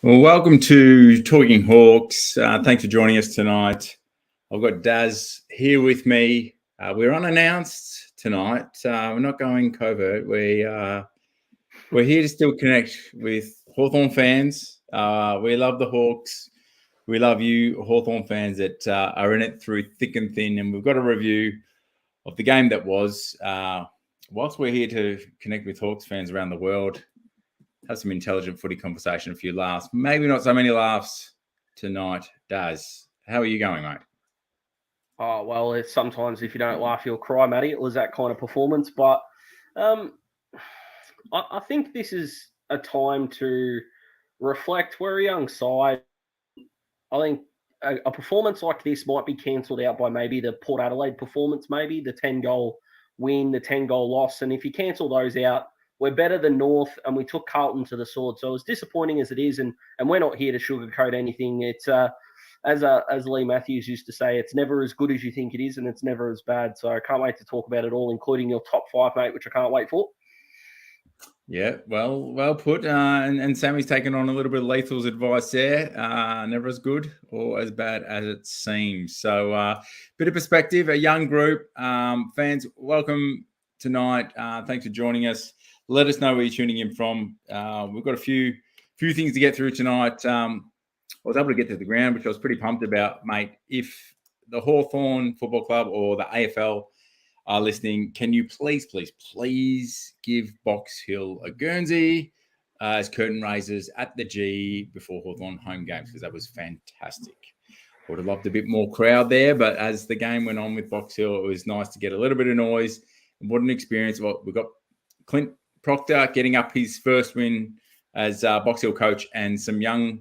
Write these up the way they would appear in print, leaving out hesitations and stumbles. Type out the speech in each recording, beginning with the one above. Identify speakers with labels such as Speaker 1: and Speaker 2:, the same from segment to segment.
Speaker 1: Well, welcome to Talking Hawks. Thanks for joining us tonight. I've got Daz here with me. We're unannounced tonight. We're not going covert. We're here to still connect with Hawthorn fans. We love the Hawks. We love you, Hawthorn fans that are in it through thick and thin. And we've got a review of the game that was. Whilst we're here to connect with Hawks fans around the world, have some intelligent footy conversation, a few laughs. Maybe not so many laughs tonight. Daz, how are you going, mate?
Speaker 2: Oh, well, it's sometimes if you don't laugh, you'll cry, Matty. It was that kind of performance. But I think this is a time to reflect. We're a young side. I think a performance like this might be cancelled out by maybe the Port Adelaide performance, maybe the 10-goal win, the 10-goal loss. And if you cancel those out, we're better than North, and we took Carlton to the sword. So as disappointing as it is, and we're not here to sugarcoat anything. It's as Lee Matthews used to say, it's never as good as you think it is, and it's never as bad. So I can't wait to talk about it all, including your top five, mate, which I can't wait for.
Speaker 1: Yeah, well put. And Sammy's taken on a little bit of Lethal's advice there. Never as good or as bad as it seems. So bit of perspective, a young group. Fans, welcome tonight. Thanks for joining us. Let us know where you're tuning in from. We've got a few things to get through tonight. I was able to get to the ground, which I was pretty pumped about, mate. If the Hawthorn Football Club or the AFL are listening, can you please give Box Hill a Guernsey as curtain raisers at the G before Hawthorn home games, because that was fantastic. Would have loved a bit more crowd there, but as the game went on with Box Hill, it was nice to get a little bit of noise. And what an experience. Well, we've got Clint Proctor getting up his first win as Box Hill coach, and some young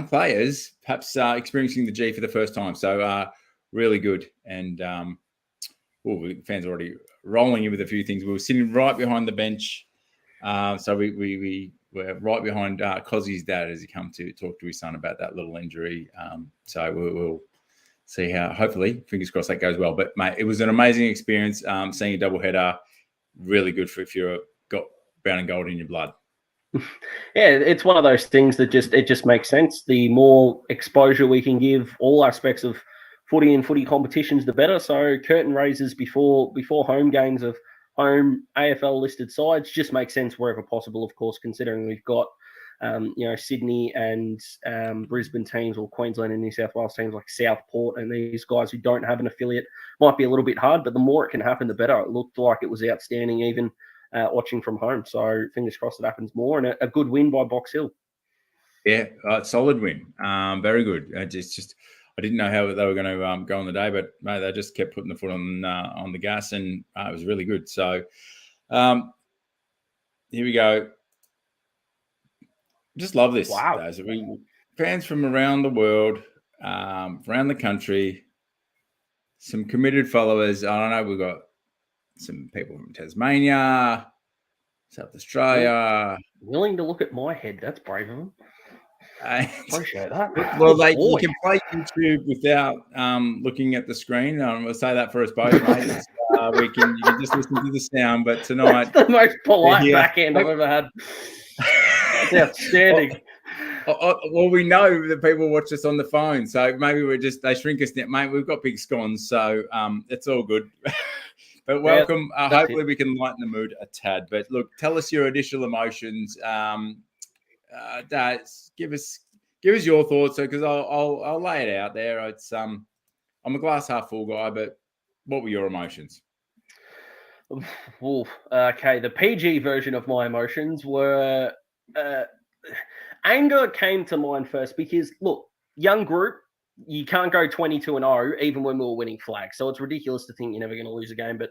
Speaker 1: players perhaps experiencing the G for the first time. So really good. And fans are already rolling in with a few things. We were sitting right behind the bench. So we were right behind Cozzy's dad as he come to talk to his son about that little injury. So we'll see how, hopefully, fingers crossed, that goes well. But, mate, it was an amazing experience seeing a doubleheader. Really good for if you've got brown and gold in your blood.
Speaker 2: Yeah, it's one of those things that just makes sense. The more exposure we can give all aspects of footy and footy competitions, the better. So curtain raisers before home games of home AFL listed sides just makes sense wherever possible, of course, considering we've got Sydney and Brisbane teams, or Queensland and New South Wales teams like Southport, and these guys who don't have an affiliate. Might be a little bit hard, but the more it can happen, the better. It looked like it was outstanding even watching from home. So fingers crossed it happens more, and a good win by Box Hill.
Speaker 1: Yeah, solid win. Very good. I didn't know how they were going to go on the day, but mate, they just kept putting the foot on the gas, and it was really good. So here we go. Just love this.
Speaker 2: Wow.
Speaker 1: Fans from around the world, around the country, some committed followers. I don't know, we've got some people from Tasmania, South Australia.
Speaker 2: Willing to look at my head. That's brave of them. Appreciate that.
Speaker 1: Well, you can play YouTube without looking at the screen. I'll say that for us both, mate. You can just listen to the sound. But tonight,
Speaker 2: that's the most polite backhand I've ever had. It's outstanding.
Speaker 1: Well, we know that people watch us on the phone, so maybe they shrink us down, mate. We've got big scones, so it's all good. But welcome. Hopefully, we can lighten the mood a tad. But look, tell us your initial emotions. Give us your thoughts, because I'll lay it out there. It's I'm a glass half full guy, but what were your emotions?
Speaker 2: Okay, the PG version of my emotions were anger came to mind first, because look, young group, you can't go 22-0 even when we were winning flags. So it's ridiculous to think you're never going to lose a game, but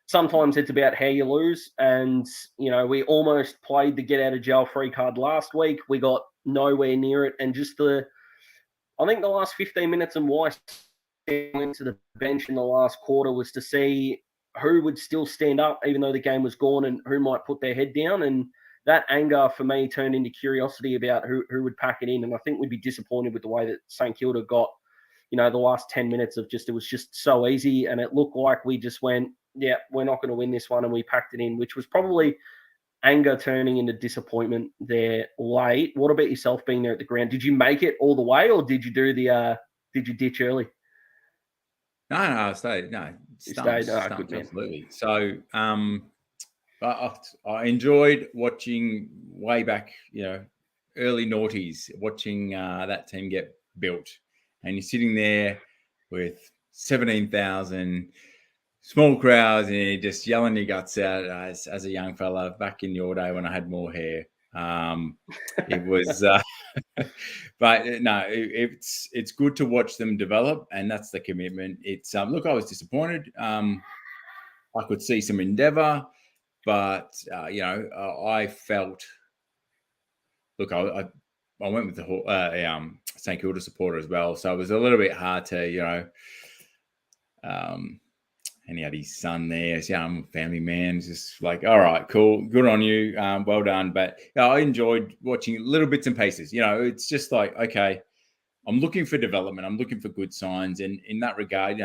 Speaker 2: sometimes it's about how you lose. And, we almost played the get out of jail free card last week. We got nowhere near it. And just I think the last 15 minutes and why I went to the bench in the last quarter was to see who would still stand up, even though the game was gone, and who might put their head down. And that anger for me turned into curiosity about who would pack it in. And I think we'd be disappointed with the way that St Kilda got, the last 10 minutes of it was just so easy. And it looked like we just went, yeah, we're not going to win this one. And we packed it in, which was probably anger turning into disappointment there late. What about yourself being there at the ground? Did you make it all the way, or did you do the? Did you ditch early?
Speaker 1: No, I stayed. No,
Speaker 2: Stayed. Oh,
Speaker 1: stumps,
Speaker 2: good man.
Speaker 1: absolutely. So, I enjoyed watching way back, early noughties, watching that team get built, and you're sitting there with 17,000 small crowds, and you're just yelling your guts out as a young fella back in your day when I had more hair. It was, but no, it's good to watch them develop, and that's the commitment. It's look, I was disappointed. I could see some endeavour, but I felt. Look, I went with the St Kilda supporter as well, so it was a little bit hard to and he had his son there. So, I'm a family man. It's just like, all right, cool, good on you, well done. But I enjoyed watching little bits and pieces. It's just like, okay, I'm looking for development. I'm looking for good signs, and in that regard,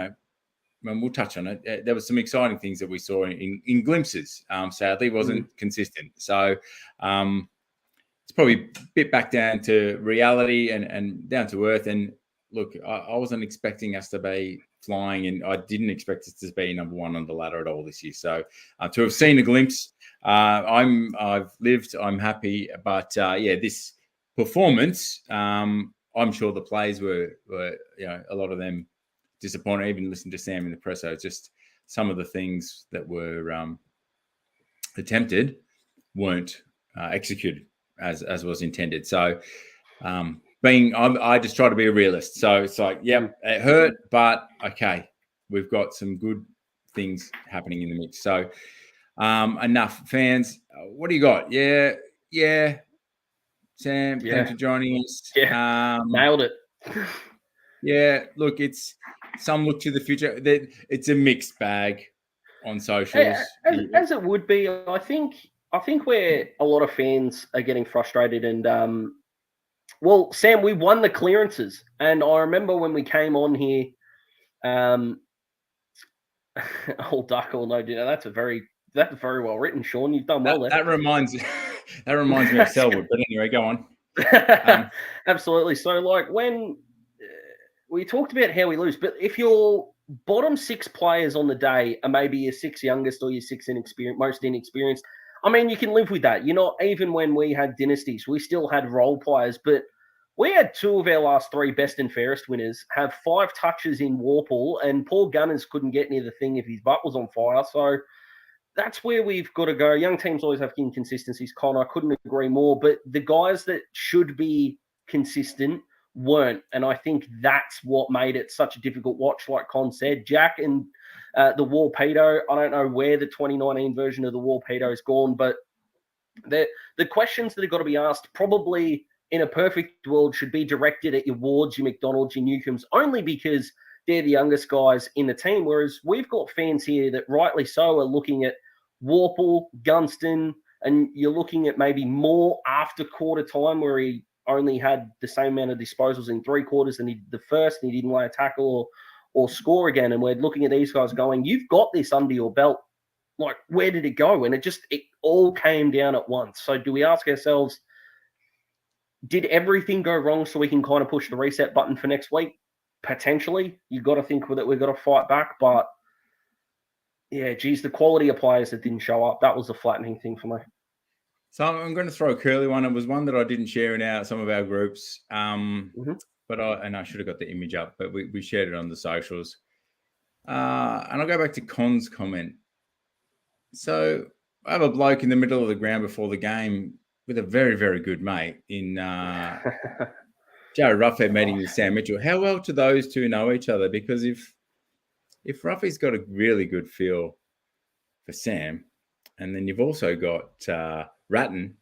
Speaker 1: we'll touch on it. There were some exciting things that we saw in glimpses. Sadly, wasn't consistent. So it's probably a bit back down to reality and down to earth. And look, I wasn't expecting us to be flying, and I didn't expect us to be number one on the ladder at all this year. So to have seen a glimpse, I've lived. I'm happy. But this performance, I'm sure the players were a lot of them disappointed. I even listened to Sam in the presser. Just some of the things that were attempted weren't executed as was intended. So I just try to be a realist. So it's like, it hurt, but okay, we've got some good things happening in the mix. So enough fans. What do you got? Yeah. Sam, thanks for joining us.
Speaker 2: Yeah, nailed it.
Speaker 1: Yeah, look, it's some look to the future. It's a mixed bag on socials.
Speaker 2: As it would be, I think where a lot of fans are getting frustrated, and well, Sam, we won the clearances, and I remember when we came on here, old duck or no dinner. That's very well written, Sean. You've done well there.
Speaker 1: That reminds me of Selwood. But anyway, go on.
Speaker 2: Absolutely. So, like when we talked about how we lose, but if your bottom 6 players on the day are maybe your 6 youngest or your 6 most inexperienced, I mean, you can live with that. Even when we had dynasties, we still had role players, but we had 2 of our last 3 best and fairest winners have 5 touches in Warple, and poor Gunners couldn't get near the thing if his butt was on fire. So that's where we've got to go. Young teams always have inconsistencies, Connor. I couldn't agree more. But the guys that should be consistent weren't. And I think that's what made it such a difficult watch, like Con said. Jack and the Warpedo, I don't know where the 2019 version of the Warpedo is gone, but the questions that have got to be asked probably in a perfect world should be directed at your Wards, your McDonalds, your Newcombes, only because they're the youngest guys in the team. Whereas we've got fans here that rightly so are looking at Warple, Gunston, and you're looking at maybe more after quarter time where he only had the same amount of disposals in 3 quarters than he did the first, and he didn't lay a tackle or score again. And we're looking at these guys going, you've got this under your belt. Like, where did it go? And it all came down at once. So do we ask ourselves, did everything go wrong so we can kind of push the reset button for next week? Potentially. You've got to think that we've got to fight back. But, yeah, geez, the quality of players that didn't show up, that was a flattening thing for me.
Speaker 1: So I'm going to throw a curly one. It was one that I didn't share in some of our groups. But I should have got the image up, but we shared it on the socials. And I'll go back to Con's comment. So I have a bloke in the middle of the ground before the game with a very, very good mate in Joe Ruffhead meeting with Sam Mitchell. How well do those two know each other? Because if Ruffy's got a really good feel for Sam, and then you've also got Ratton,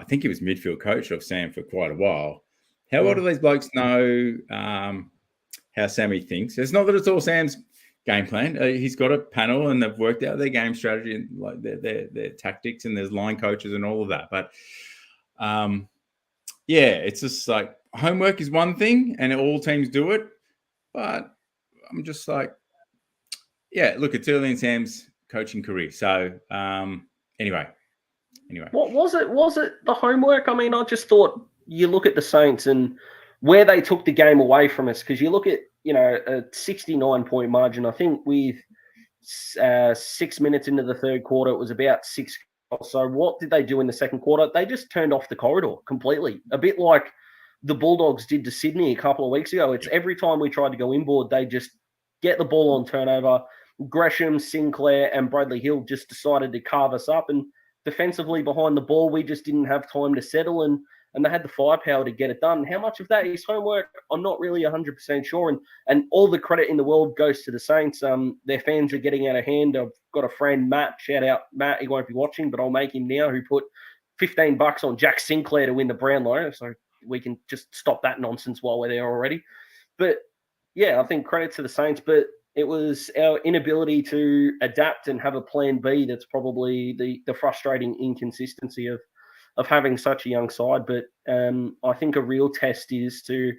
Speaker 1: I think he was midfield coach of Sam for quite a while. How well do these blokes know how Sammy thinks? It's not that it's all Sam's game plan. He's got a panel and they've worked out their game strategy and like their tactics, and there's line coaches and all of that. But it's just like homework is one thing and all teams do it. But I'm just like, look, it's early in Sam's coaching career. So anyway, Anyway.
Speaker 2: What was it? Was it the homework? I mean, I just thought you look at the Saints and where they took the game away from us, because you look at, a 69-point margin. I think with 6 minutes into the third quarter, it was about 6 goals. So what did they do in the second quarter? They just turned off the corridor completely. A bit like the Bulldogs did to Sydney a couple of weeks ago. It's every time we tried to go inboard, they just get the ball on turnover. Gresham, Sinclair, and Bradley Hill just decided to carve us up. And defensively behind the ball, we just didn't have time to settle, and they had the firepower to get it done. How much of that is homework? I'm not really 100% sure. And all the credit in the world goes to the Saints. Their fans are getting out of hand. I've got a friend, Matt, shout out Matt, he won't be watching, but I'll make him now, who put $15 on Jack Sinclair to win the Brownlow. So we can just stop that nonsense while we're there already. But yeah, I think credit to the Saints, but it was our inability to adapt and have a plan B that's probably the frustrating inconsistency of having such a young side. But I think a real test is to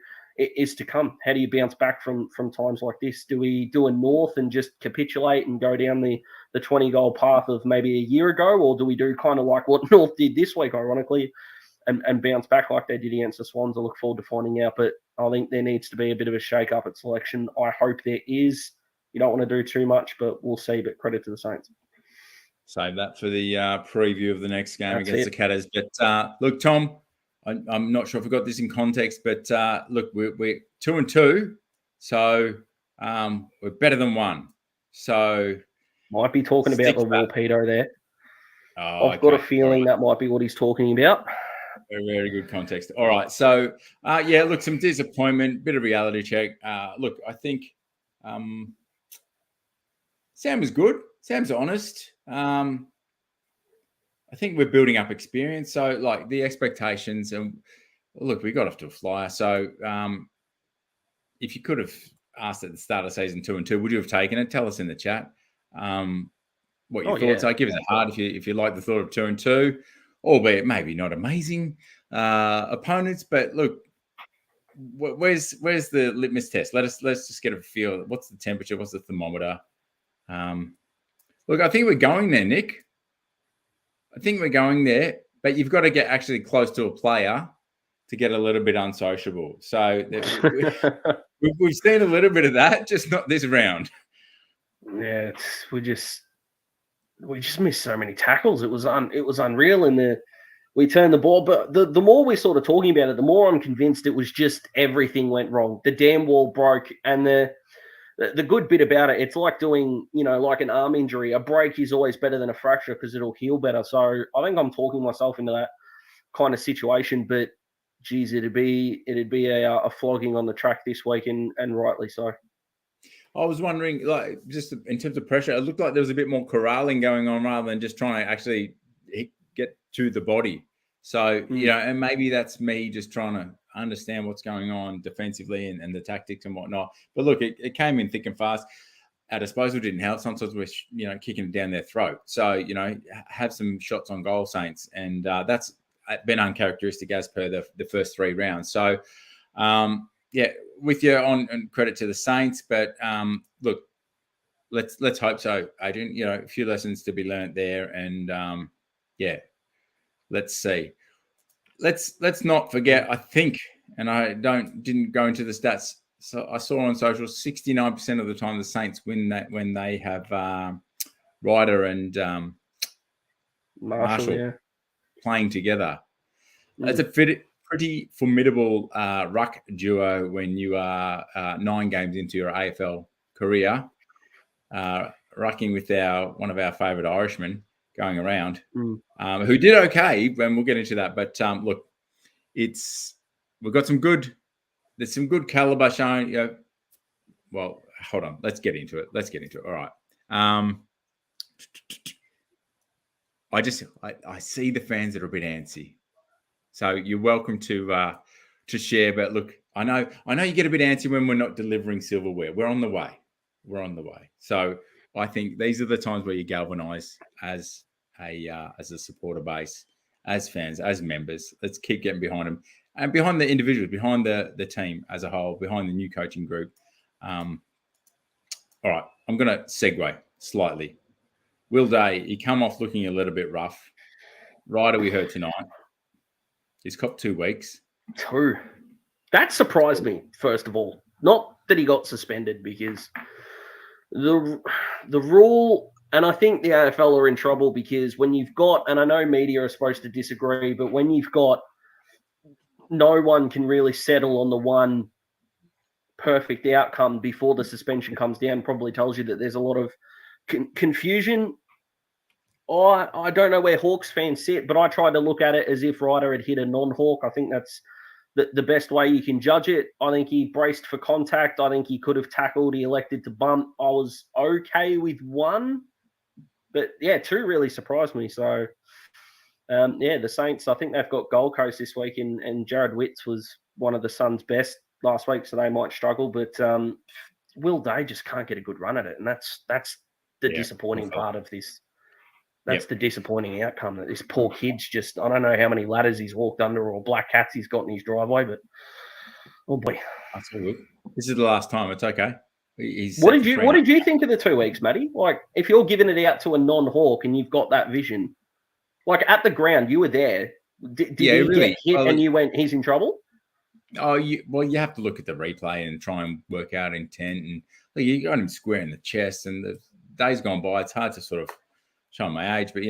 Speaker 2: come. How do you bounce back from times like this? Do we do a North and just capitulate and go down the 20-goal path of maybe a year ago, or do we do kind of like what North did this week, ironically, and bounce back like they did against the Swans? I look forward to finding out, but I think there needs to be a bit of a shake-up at selection. I hope there is. You don't want to do too much, but we'll see. But credit to the Saints.
Speaker 1: Save that for the preview of the next game against the Catters. But look, Tom, I'm not sure if we got this in context, but look, we're 2-2, so we're better than 1. So
Speaker 2: might be talking about the Warpedo there.
Speaker 1: Oh,
Speaker 2: I've got a feeling that might be what he's talking about.
Speaker 1: Very, very good context. All right, so yeah, look, some disappointment, bit of reality check. Look, I think Sam is good. Sam's honest. I think we're building up experience. So, like, the expectations, and look, we got off to a flyer. So, if you could have asked at the start of season 2-2, would you have taken it? Tell us in the chat what your thoughts are. Give us a heart if you like the thought of 2-2, albeit maybe not amazing opponents. But look, where's the litmus test? Let's just get a feel. What's the temperature? What's the thermometer? Look, I think we're going there, Nick. I think we're going there, but you've got to get actually close to a player to get a little bit unsociable. So we've seen a little bit of that, just not this round.
Speaker 2: Yeah, we just missed so many tackles. It was unreal, and we turned the ball. But the more we're sort of talking about it, the more I'm convinced it was just everything went wrong. The damn wall broke, and the good bit about it, it's like doing, like an arm injury. A break is always better than a fracture because it'll heal better. So I think I'm talking myself into that kind of situation. But geez, it'd be a flogging on the track this week, and rightly so.
Speaker 1: I was wondering, like, just in terms of pressure, it looked like there was a bit more corralling going on rather than just trying to actually get to the body. So, and maybe that's me just trying to understand what's going on defensively and the tactics and whatnot. But look, it came in thick and fast. Our disposal didn't help. Sometimes we're, kicking it down their throat. So, have some shots on goal, Saints. And that's been uncharacteristic as per the first 3 rounds. So, yeah, with you on credit to the Saints. But look, let's hope so, Adrian. A few lessons to be learnt there. And, yeah, let's see. Let's not forget, I think, and I didn't go into the stats. So I saw on social 69% of the time the Saints win that when they have Ryder and Marshall playing together. It's a pretty formidable ruck duo when you are 9 games into your AFL career, rucking with one of our favourite Irishmen going around, who did okay, and we'll get into that. But look, we've got there's some good caliber showing. Well, hold on, let's get into it. All right. I see the fans that are a bit antsy, so you're welcome to share. But look, I know you get a bit antsy when we're not delivering silverware. We're on the way. So I think these are the times where you galvanise as a supporter base, as fans, as members. Let's keep getting behind them and behind the individuals, behind the team as a whole, behind the new coaching group. All right, I'm going to segue slightly. Will Day, he come off looking a little bit rough. Ryder we heard tonight. He's copped 2 weeks.
Speaker 2: 2. That surprised me, first of all. Not that he got suspended, because the rule, and I think the AFL are in trouble, because when you've got, and I know media are supposed to disagree, but when you've got no one can really settle on the one perfect outcome before the suspension comes down, probably tells you that there's a lot of confusion. I don't know where Hawks fans sit, but I tried to look at it as if Ryder had hit a non-Hawk. I think that's the best way you can judge it. I think he braced for contact. I think he could have tackled. He elected to bump. I was okay with 1. But, 2 really surprised me. So, the Saints, I think they've got Gold Coast this week, and Jared Witts was one of the Suns' best last week, so they might struggle. But Will Day just can't get a good run at it, and that's the disappointing part of this. That's the disappointing outcome, that this poor kid's just, I don't know how many ladders he's walked under or black cats he's got in his driveway, but oh boy.
Speaker 1: That's all good. This is the last time. It's okay.
Speaker 2: What did you think of the 2 weeks, Matty? Like, if you're giving it out to a non-Hawk and you've got that vision, like at the ground, you were there. Did he get hit and you went, he's in trouble?
Speaker 1: Oh, you have to look at the replay and try and work out intent. And you got him square in the chest, and the days gone by, it's hard to sort of show my age, but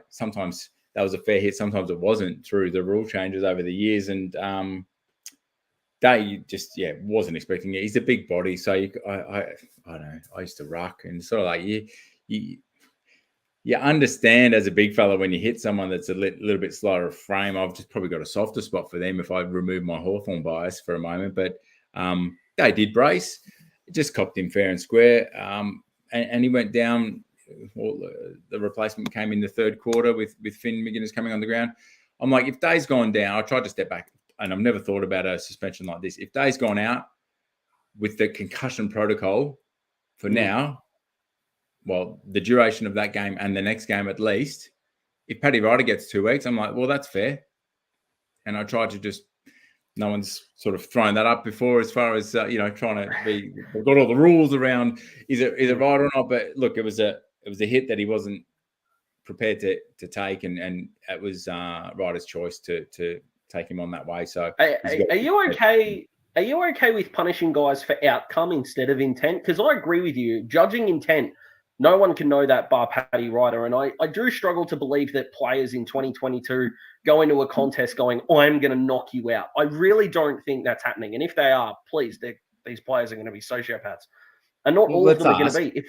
Speaker 1: sometimes that was a fair hit, sometimes it wasn't, through the rule changes over the years. And Day just wasn't expecting it. He's a big body, so I don't know. I used to ruck, and sort of like you understand as a big fella when you hit someone that's a little bit slighter of frame. I've just probably got a softer spot for them if I remove my Hawthorn bias for a moment. But they did brace, just copped him fair and square, and he went down. The replacement came in the third quarter with Finn McGuinness coming on the ground. I'm like, if Day's gone down, I tried to step back, and I've never thought about a suspension like this. If Day's gone out with the concussion protocol for now, well, the duration of that game and the next game at least, if Paddy Ryder gets 2 weeks, I'm like, well, that's fair. And I tried to just, no one's sort of thrown that up before as far as, trying to be, we've got all the rules around, is it right or not? But look, it was a hit that he wasn't prepared to take, and it was Ryder's choice to take him on that way. So
Speaker 2: are you okay? Are you okay with punishing guys for outcome instead of intent? Because I agree with you. Judging intent, no one can know that bar Paddy Ryder. And I do struggle to believe that players in 2022 go into a contest going, I'm going to knock you out. I really don't think that's happening. And if they are, please, these players are going to be sociopaths. And not all of them are going to be.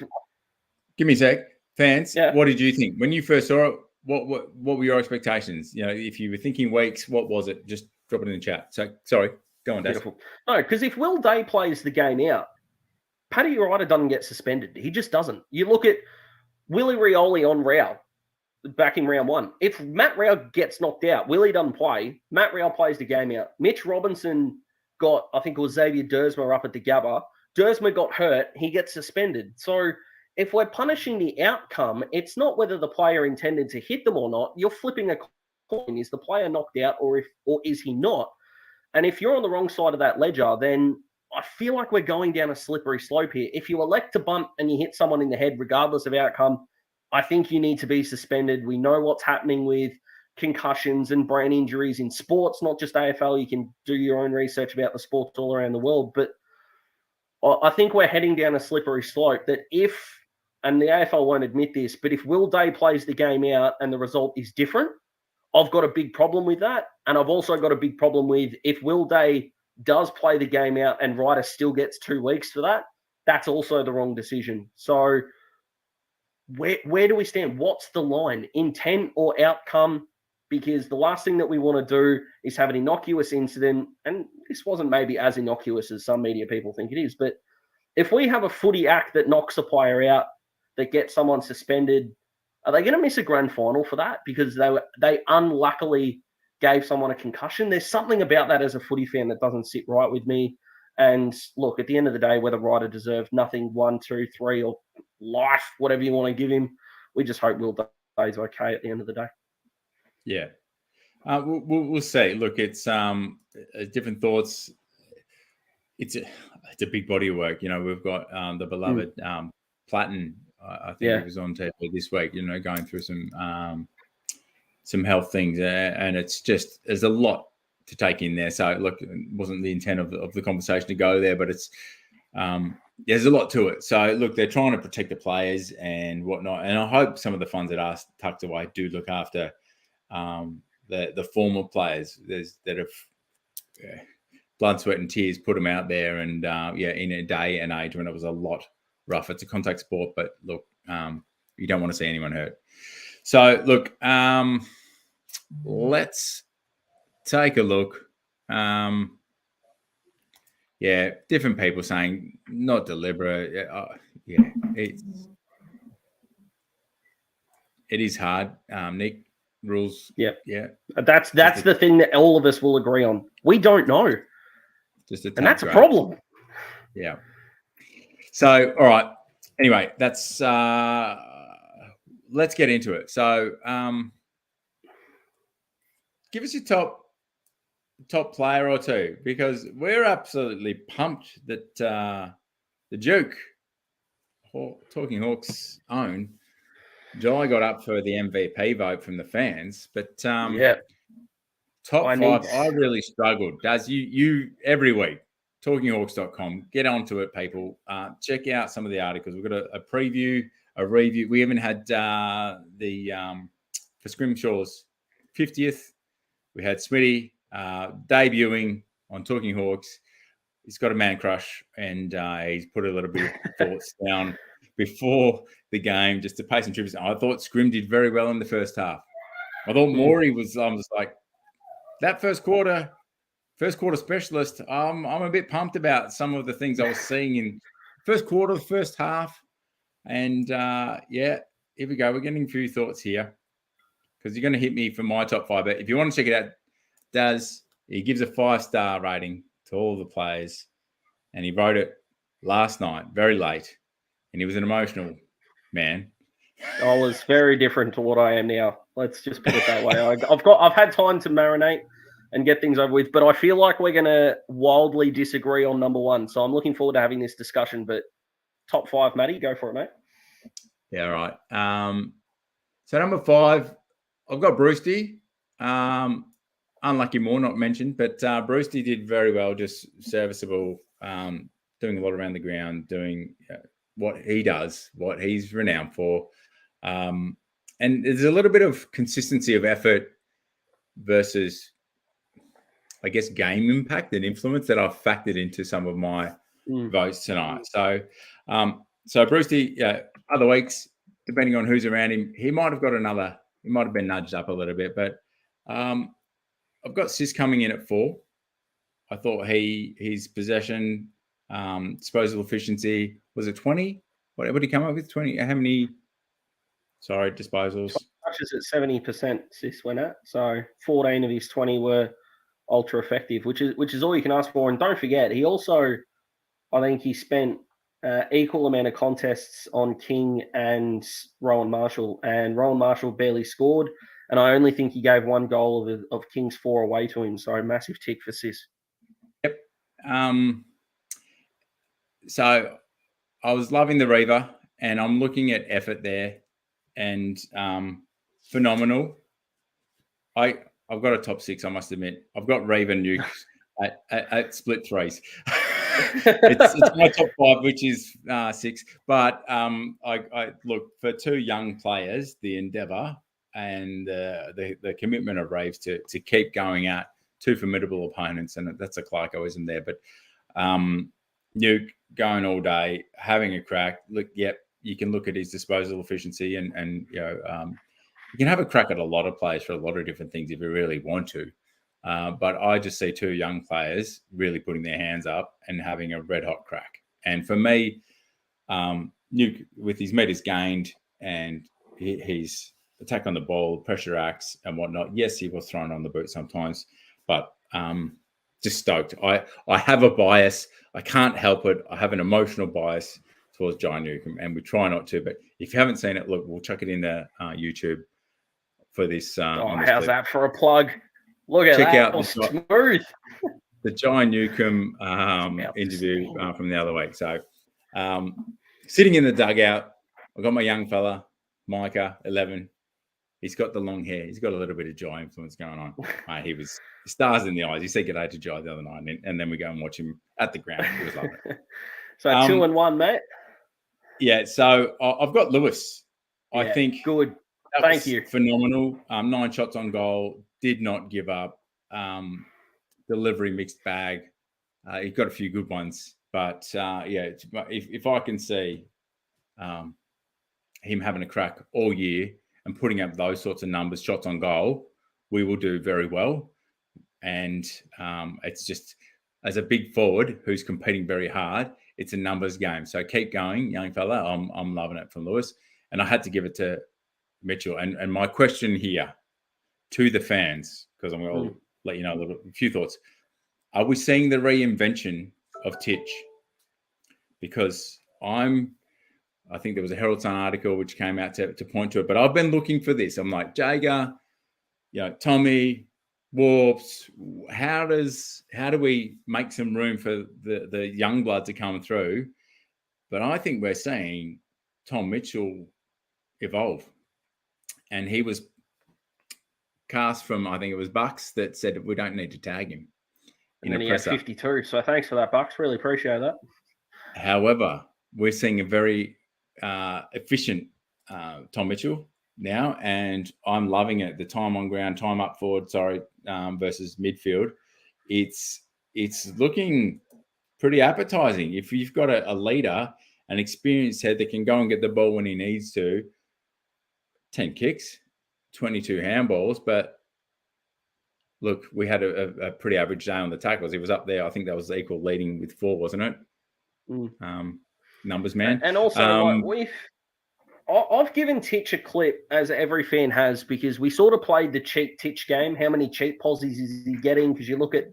Speaker 1: Give me a sec. Fans, what did you think? When you first saw it, what were your expectations? If you were thinking weeks, what was it? Just drop it in the chat. So, sorry. Go on, Dave.
Speaker 2: No, because if Will Day plays the game out, Paddy Ryder doesn't get suspended. He just doesn't. You look at Willie Rioli on Rao back in round 1. If Matt Rao gets knocked out, Willie doesn't play, Matt Rao plays the game out. Mitch Robinson got, I think it was Xavier Dersma up at the Gabba. Dersma got hurt. He gets suspended. So if we're punishing the outcome, it's not whether the player intended to hit them or not. You're flipping a coin. Is the player knocked out or is he not? And if you're on the wrong side of that ledger, then I feel like we're going down a slippery slope here. If you elect to bump and you hit someone in the head, regardless of outcome, I think you need to be suspended. We know what's happening with concussions and brain injuries in sports, not just AFL. You can do your own research about the sports all around the world. But I think we're heading down a slippery slope that if, and the AFL won't admit this, but if Will Day plays the game out and the result is different, I've got a big problem with that. And I've also got a big problem with if Will Day does play the game out and Ryder still gets 2 weeks for that, that's also the wrong decision. So where do we stand? What's the line? Intent or outcome? Because the last thing that we want to do is have an innocuous incident. And this wasn't maybe as innocuous as some media people think it is. But if we have a footy act that knocks a player out, that gets someone suspended, are they going to miss a grand final for that? Because they unluckily gave someone a concussion. There's something about that as a footy fan that doesn't sit right with me. And look, at the end of the day, whether Ryder deserved nothing, 1, 2, 3, or life, whatever you want to give him, we just hope Will Day's okay at the end of the day.
Speaker 1: Yeah. We'll see. Look, it's different thoughts. It's a big body of work. We've got the beloved Platten. I think he was on TV this week, going through some health things, and it's just there's a lot to take in there. So look, it wasn't the intent of the conversation to go there, but it's there's a lot to it. So look, they're trying to protect the players and whatnot, and I hope some of the funds that are tucked away do look after the former players that have blood, sweat, and tears put them out there, and in a day and age when it was a lot rough. It's a contact sport, but look, you don't want to see anyone hurt. So look, let's take a look. Different people saying not deliberate. It is hard. Nick, rules.
Speaker 2: Yeah.
Speaker 1: That's
Speaker 2: the thing that all of us will agree on. We don't know. And that's a problem.
Speaker 1: Yeah. So, all right. Anyway, that's let's get into it. So, give us your top player or two, because we're absolutely pumped that the Duke, Talking Hawks' own, Jai got up for the MVP vote from the fans, but top five, I really struggled. Does you every week, talkinghawks.com, get onto it, people. Check out some of the articles. We've got a preview, a review. We even had for Scrimshaw's 50th, we had Smitty debuting on Talking Hawks. He's got a man crush, and he's put a little bit of thoughts down before the game just to pay some tribute. I thought Scrim did very well in the first half. I thought Morey was like that first quarter specialist. I'm a bit pumped about some of the things I was seeing in first quarter, the first half. And here we go. We're getting a few thoughts here because you're going to hit me for my top five. But if you want to check it out, he gives a 5-star rating to all the players, and he wrote it last night, very late, and he was an emotional man.
Speaker 2: I was very different to what I am now. Let's just put it that way. I've had time to marinate and get things over with, but I feel like we're going to wildly disagree on number one. So I'm looking forward to having this discussion. But top five, Matty, go for it, mate.
Speaker 1: Yeah, right. So number five, I've got Brewsty. Unlucky more not mentioned, but Brewsty did very well, just serviceable, doing a lot around the ground, doing what he does, what he's renowned for. And there's a little bit of consistency of effort versus, I guess, game impact and influence that I've factored into some of my votes tonight. So Brewsty, other weeks, depending on who's around him, he might have been nudged up a little bit, but I've got Sis coming in at 4. I thought his possession, disposal efficiency, was it 20? What did he come up with? 20? How many? Sorry, disposals.
Speaker 2: Touches at 70%. Sis went at, so 14 of his 20 were ultra effective, which is all you can ask for. And don't forget, he also, I think he spent equal amount of contests on King and Rowan Marshall, and Rowan Marshall barely scored. And I only think he gave 1 goal of King's 4 away to him. So massive tick for Sis.
Speaker 1: Yep. So I was loving the Reaver, and I'm looking at effort there, and phenomenal. I've got a top 6, I must admit. I've got Reaver Nukes at split threes. it's my top 5, which is 6. But I look for 2 young players, the endeavour and the commitment of Reeves to keep going at 2 formidable opponents, and that's a Clarkoism there. But Nuke going all day, having a crack. Look, you can look at his disposal efficiency, and you can have a crack at a lot of players for a lot of different things if you really want to. But I just see 2 young players really putting their hands up and having a red hot crack. And for me, Nuke, with his meters gained and his attack on the ball, pressure acts and whatnot. Yes, he was thrown on the boot sometimes, but just stoked. I have a bias. I can't help it. I have an emotional bias towards Jai Newcombe, and we try not to. But if you haven't seen it, look, we'll chuck it in the YouTube for this.
Speaker 2: How's that for a plug? Look at
Speaker 1: Check
Speaker 2: that.
Speaker 1: out
Speaker 2: Smooth.
Speaker 1: The Jai Newcombe interview from the other week. So sitting in the dugout, I've got my young fella, Micah, 11. He's got the long hair. He's got a little bit of Jai influence going on. He was stars in the eyes. He said good day to Jai the other night, and then we go and watch him at the ground. It was lovely.
Speaker 2: So 2-1, mate.
Speaker 1: Yeah, so I've got Lewis. I think
Speaker 2: good. Thank you.
Speaker 1: Phenomenal. 9 shots on goal. Did not give up. Delivery mixed bag. He got a few good ones, but if I can see him having a crack all year and putting up those sorts of numbers, shots on goal, we will do very well. And it's just, as a big forward who's competing very hard, it's a numbers game. So keep going, young fella. I'm loving it from Lewis. And I had to give it to Mitchell. And my question here to the fans, because I'm going to let you know a few thoughts. Are we seeing the reinvention of Titch? Because I think there was a Herald Sun article which came out to point to it, but I've been looking for this. I'm like, Jager, Tommy, Warps, how do we make some room for the young blood to come through? But I think we're seeing T.Mitchell evolve. And he was cast from, I think it was Bucks, that said we don't need to tag him.
Speaker 2: And then he had 52. So thanks for that, Bucks. Really appreciate that.
Speaker 1: However, we're seeing a very efficient T.Mitchell now, and I'm loving it. The time on ground, time up forward, versus midfield. It's looking pretty appetizing. If you've got a leader, an experienced head that can go and get the ball when he needs to, 10 kicks, 22 handballs, but look, we had a pretty average day on the tackles. He was up there. I think that was equal leading with 4, wasn't it? Numbers, man.
Speaker 2: And also, I've given Titch a clip, as every fan has, because we sort of played the cheap Titch game. How many cheap posies is he getting? Because you look at,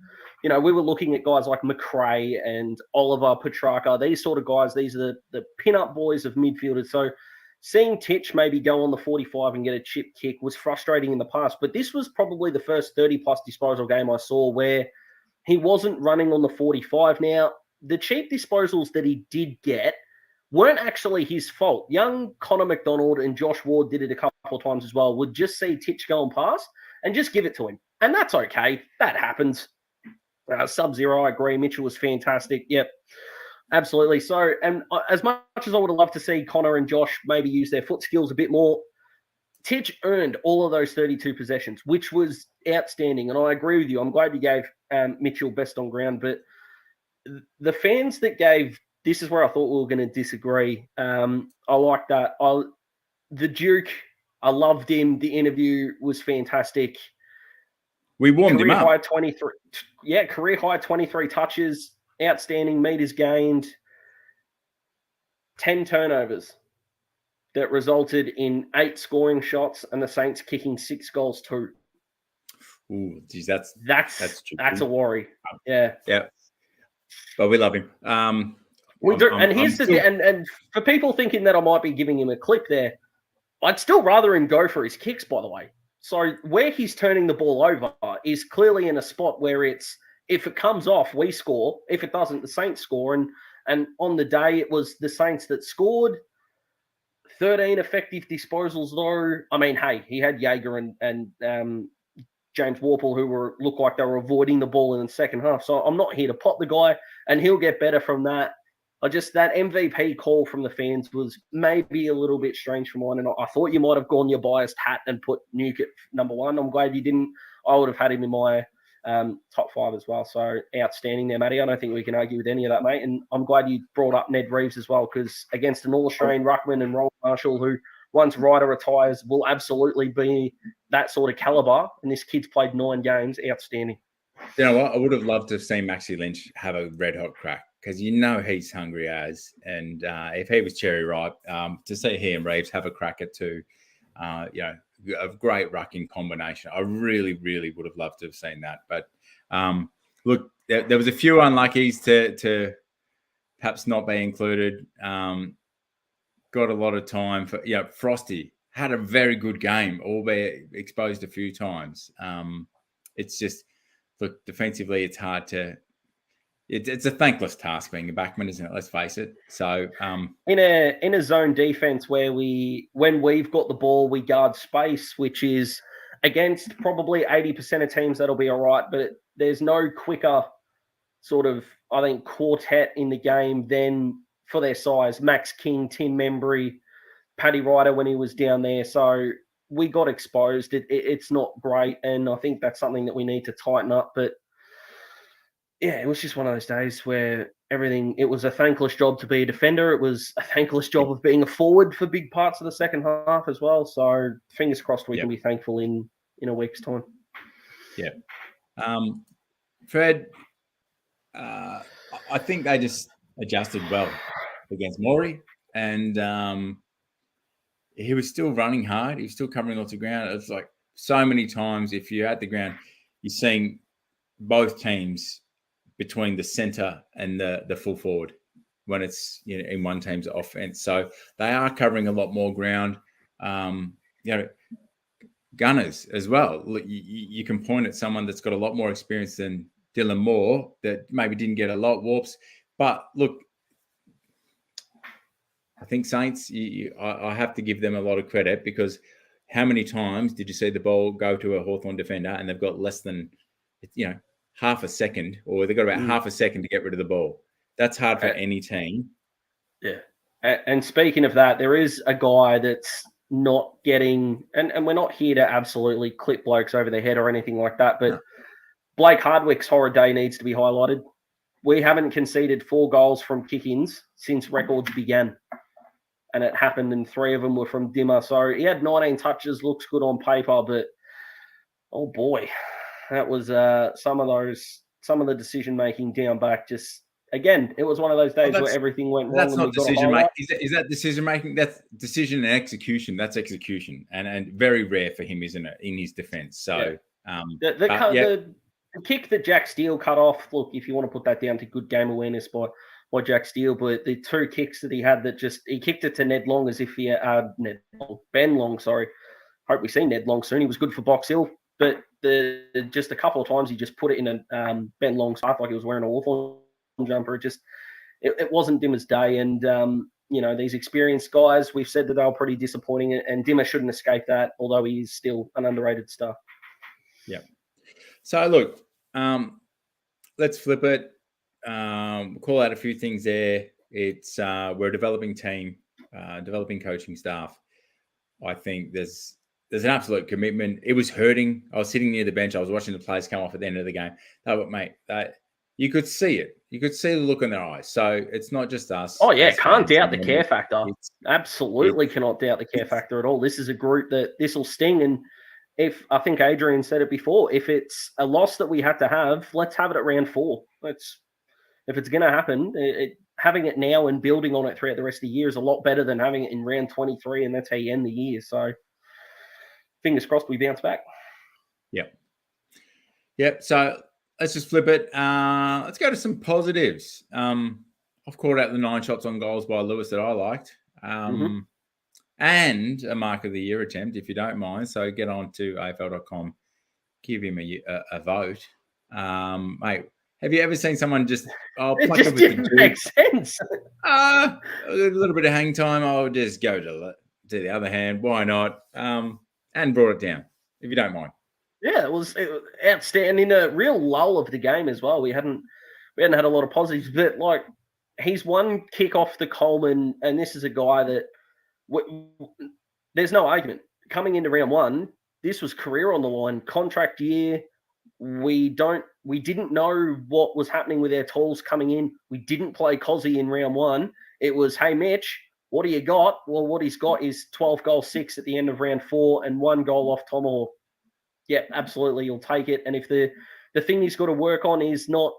Speaker 2: we were looking at guys like McRae and Oliver Petrarca, these sort of guys. These are the pin-up boys of midfielders. So seeing Titch maybe go on the 45 and get a chip kick was frustrating in the past. But this was probably the first 30-plus disposal game I saw where he wasn't running on the 45. Now, the cheap disposals that he did get weren't actually his fault. Young Connor McDonald and Josh Ward did it a couple of times as well, would just see Titch go and pass and just give it to him. And that's okay. That happens. Sub-Zero, I agree. Mitchell was fantastic. Yep, absolutely. So, and as much as I would have loved to see Connor and Josh maybe use their foot skills a bit more, Titch earned all of those 32 possessions, which was outstanding. And I agree with you. I'm glad you gave Mitchell best on ground. But the fans that gave, this is where I thought we were going to disagree. I like that. The Duke, I loved him. The interview was fantastic.
Speaker 1: We warmed him up.
Speaker 2: Career high 23. Yeah, career high 23 touches, outstanding meters gained, 10 turnovers that resulted in 8 scoring shots and the Saints kicking 6 goals too.
Speaker 1: Ooh, geez, that's
Speaker 2: a worry. Yeah.
Speaker 1: Yeah. But we love him.
Speaker 2: We do. And here's and for people thinking that I might be giving him a clip there, I'd still rather him go for his kicks, by the way. So where he's turning the ball over is clearly in a spot where it's, if it comes off, we score. If it doesn't, the Saints score. And on the day, it was the Saints that scored. 13 effective disposals, though. I mean, hey, he had Jaeger and James Warple, who looked like they were avoiding the ball in the second half. So I'm not here to pot the guy, and he'll get better from that. That MVP call from the fans was maybe a little bit strange for mine, and I thought you might have gone your biased hat and put Nuke at number 1. I'm glad you didn't. I would have had him in my top 5 as well. So outstanding there, Matty. I don't think we can argue with any of that, mate. And I'm glad you brought up Ned Reeves as well, because against an All-Australian ruckman and Roland Marshall, who once Ryder retires will absolutely be that sort of caliber, and this kid's played 9 games. Outstanding.
Speaker 1: You know what? I would have loved to have seen Maxi Lynch have a red-hot crack, because he's hungry as. And if he was cherry ripe, to see he and Reeves have a crack at 2, a great rucking combination. I really, really would have loved to have seen that. But look, there was a few unluckies to perhaps not be included. Got a lot of time for, Frosty had a very good game, albeit exposed a few times. It's just, look, defensively, it's hard to it's a thankless task being a backman, isn't it? Let's face it. So
Speaker 2: in a zone defense where when we've got the ball, we guard space, which is against probably 80% of teams that'll be all right, but there's no quicker sort of, I think, quartet in the game than for their size. Max King, Tim Membry, Paddy Ryder when he was down there. So we got exposed. It's not great, and I think that's something that we need to tighten up. But yeah, it was just one of those days where it was a thankless job to be a defender. It was a thankless job of being a forward for big parts of the second half as well. So fingers crossed we can be thankful in a week's time.
Speaker 1: Yeah. Fred, I think they just adjusted well against Maury, and he was still running hard. He was still covering lots of ground. It's like so many times if you're at the ground, you're seeing both teams between the centre and the full forward when it's in one team's offense. So they are covering a lot more ground. Gunners as well. You can point at someone that's got a lot more experience than Dylan Moore that maybe didn't get a lot warps. But look, I think Saints, I have to give them a lot of credit because how many times did you see the ball go to a Hawthorn defender and they've got less than, half a second, or they've got about half a second to get rid of the ball? That's hard for any team.
Speaker 2: Yeah. And speaking of that, there is a guy that's not getting, and we're not here to absolutely clip blokes over their head or anything like that, but Blake Hardwick's horror day needs to be highlighted. We haven't conceded 4 goals from kick-ins since records began. And it happened, and 3 of them were from Dimmer. So he had 19 touches, looks good on paper, but oh boy, that was some of the decision-making down back. Just, again, it was one of those days where everything went wrong.
Speaker 1: That's not decision-making. Is that decision-making? That's decision and execution. That's execution. And very rare for him, isn't it, in his defence? So,
Speaker 2: the kick that Jack Steele cut off, look, if you want to put that down to good game awareness by Jack Steele, but the 2 kicks that he had he kicked it to Ned Long as if Ben Long, sorry. Hope we see Ned Long soon. He was good for Box Hill, but just a couple of times he just put it in a Ben Long's path like he was wearing a Hawthorn jumper. It wasn't Dimmer's day, and these experienced guys, we've said that they were pretty disappointing, and Dimmer shouldn't escape that, although he is still an underrated star.
Speaker 1: Yeah. So look, let's flip it. Call out a few things there. It's we're a developing team, developing coaching staff. I think there's an absolute commitment. It was hurting. I was sitting near the bench. I was watching the players come off at the end of the game. You could see it. You could see the look in their eyes. So it's not just us.
Speaker 2: Oh yeah, can't doubt the care factor. Absolutely cannot doubt the care factor at all. This is a group that this will sting, and if I think Adrian said it before, if it's a loss that we had to have, let's have it at round 4. If it's going to happen, having it now and building on it throughout the rest of the year is a lot better than having it in round 23, and that's how you end the year. So fingers crossed we bounce back.
Speaker 1: Yep. So let's just flip it. Let's go to some positives. I've called out the 9 shots on goals by Lewis that I liked. And a Mark of the Year attempt, if you don't mind. So get on to AFL.com, give him a vote. Mate, have you ever seen someone just
Speaker 2: it just didn't make sense?
Speaker 1: A little bit of hang time. I'll just go to the other hand. Why not? And brought it down, if you don't mind.
Speaker 2: Yeah, it was outstanding. A real lull of the game as well. We hadn't had a lot of positives, but like he's one kick off the Coleman, and this is a guy that there's no argument. Coming into round 1, this was career on the line, contract year. We didn't know what was happening with our tools coming in. We didn't play Cozzy in round 1. It was, hey, Mitch, what do you got? Well, what he's got is 12 goals, 6 at the end of round 4 and 1 goal off Tomahawk. Yeah, absolutely, you'll take it. And if the thing he's got to work on is not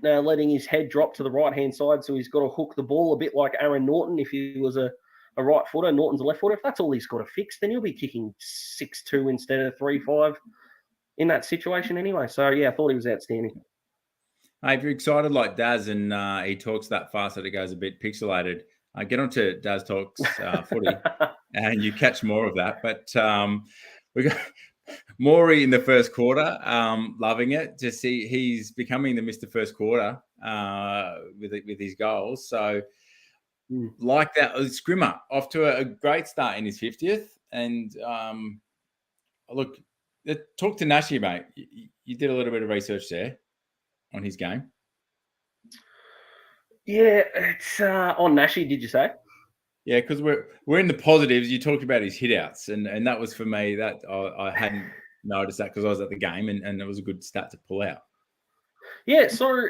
Speaker 2: letting his head drop to the right-hand side, so he's got to hook the ball a bit like Aaron Norton if he was a right footer, Norton's a left footer. If that's all he's got to fix, then he'll be kicking 6-2 instead of 3-5 in that situation anyway. So, yeah, I thought he was outstanding.
Speaker 1: Hey, if you're excited like Daz and he talks that fast that it goes a bit pixelated, get on to Daz Talks Footy and you catch more of that. But we got Maury in the first quarter, loving it. To see he's becoming the Mr. First Quarter with his goals. So like that, Scrimmer off to a great start in his 50th. And look, talk to Nashi, mate. You did a little bit of research there on his game.
Speaker 2: Yeah, it's on Nashi, did you say?
Speaker 1: Yeah, because we're in the positives. You talked about his hitouts, and that was for me that I hadn't noticed that because I was at the game, and it was a good stat to pull out.
Speaker 2: Yeah, so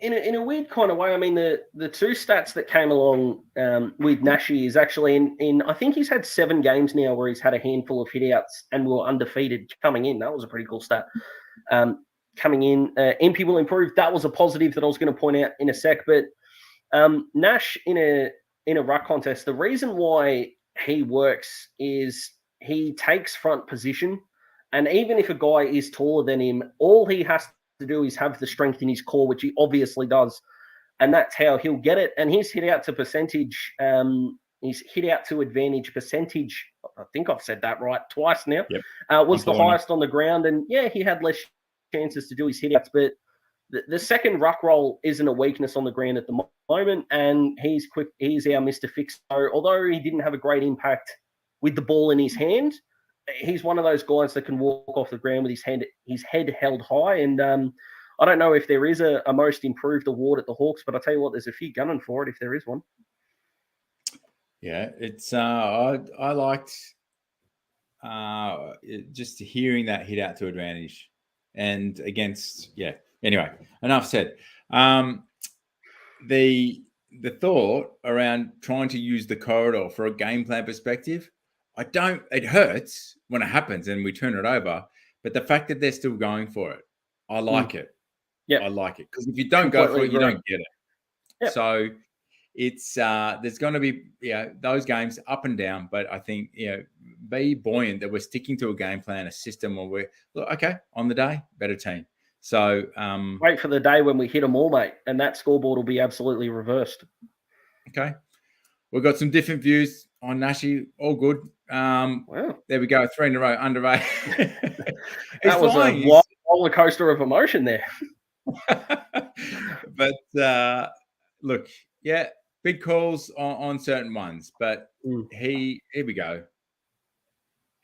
Speaker 2: in a weird kind of way, I mean, the two stats that came along with Nashi is actually in I think he's had 7 games now where he's had a handful of hitouts and were undefeated coming in. That was a pretty cool stat. Coming in, Impey will improve. That was a positive that I was going to point out in a sec. But Nash in a ruck contest, the reason why he works is he takes front position, and even if a guy is taller than him, all he has to do is have the strength in his core, which he obviously does, and that's how he'll get it. And his hit out to percentage, his hit out to advantage percentage, I think I've said that right twice now, was the highest on the ground. And yeah, he had less chances to do his hit outs, but the second ruck roll isn't a weakness on the ground at the moment, and he's quick. He's our Mr. Fix. So although he didn't have a great impact with the ball in his hand, he's one of those guys that can walk off the ground with his head held high. And I don't know if there is a most improved award at the Hawks, but I'll tell you what, there's a few gunning for it if there is one.
Speaker 1: Yeah, it's I liked just hearing that hit out to advantage and against Anyway, enough said. The thought around trying to use the corridor for a game plan perspective, it hurts when it happens and we turn it over, but the fact that they're still going for it, I like it. Yeah, I like it, because if you don't go for it, you don't get it. Yep. So it's there's going to be those games up and down, but I think be buoyant that we're sticking to a game plan, a system, where we're okay on the day, better team. So
Speaker 2: wait for the day when we hit them all, mate, and that scoreboard will be absolutely reversed.
Speaker 1: Okay, we've got some different views on Nashi. All good. Wow. There we go. 3 in a row under 8.
Speaker 2: That was a wild roller coaster of emotion there.
Speaker 1: But look, big calls on certain ones, but here we go.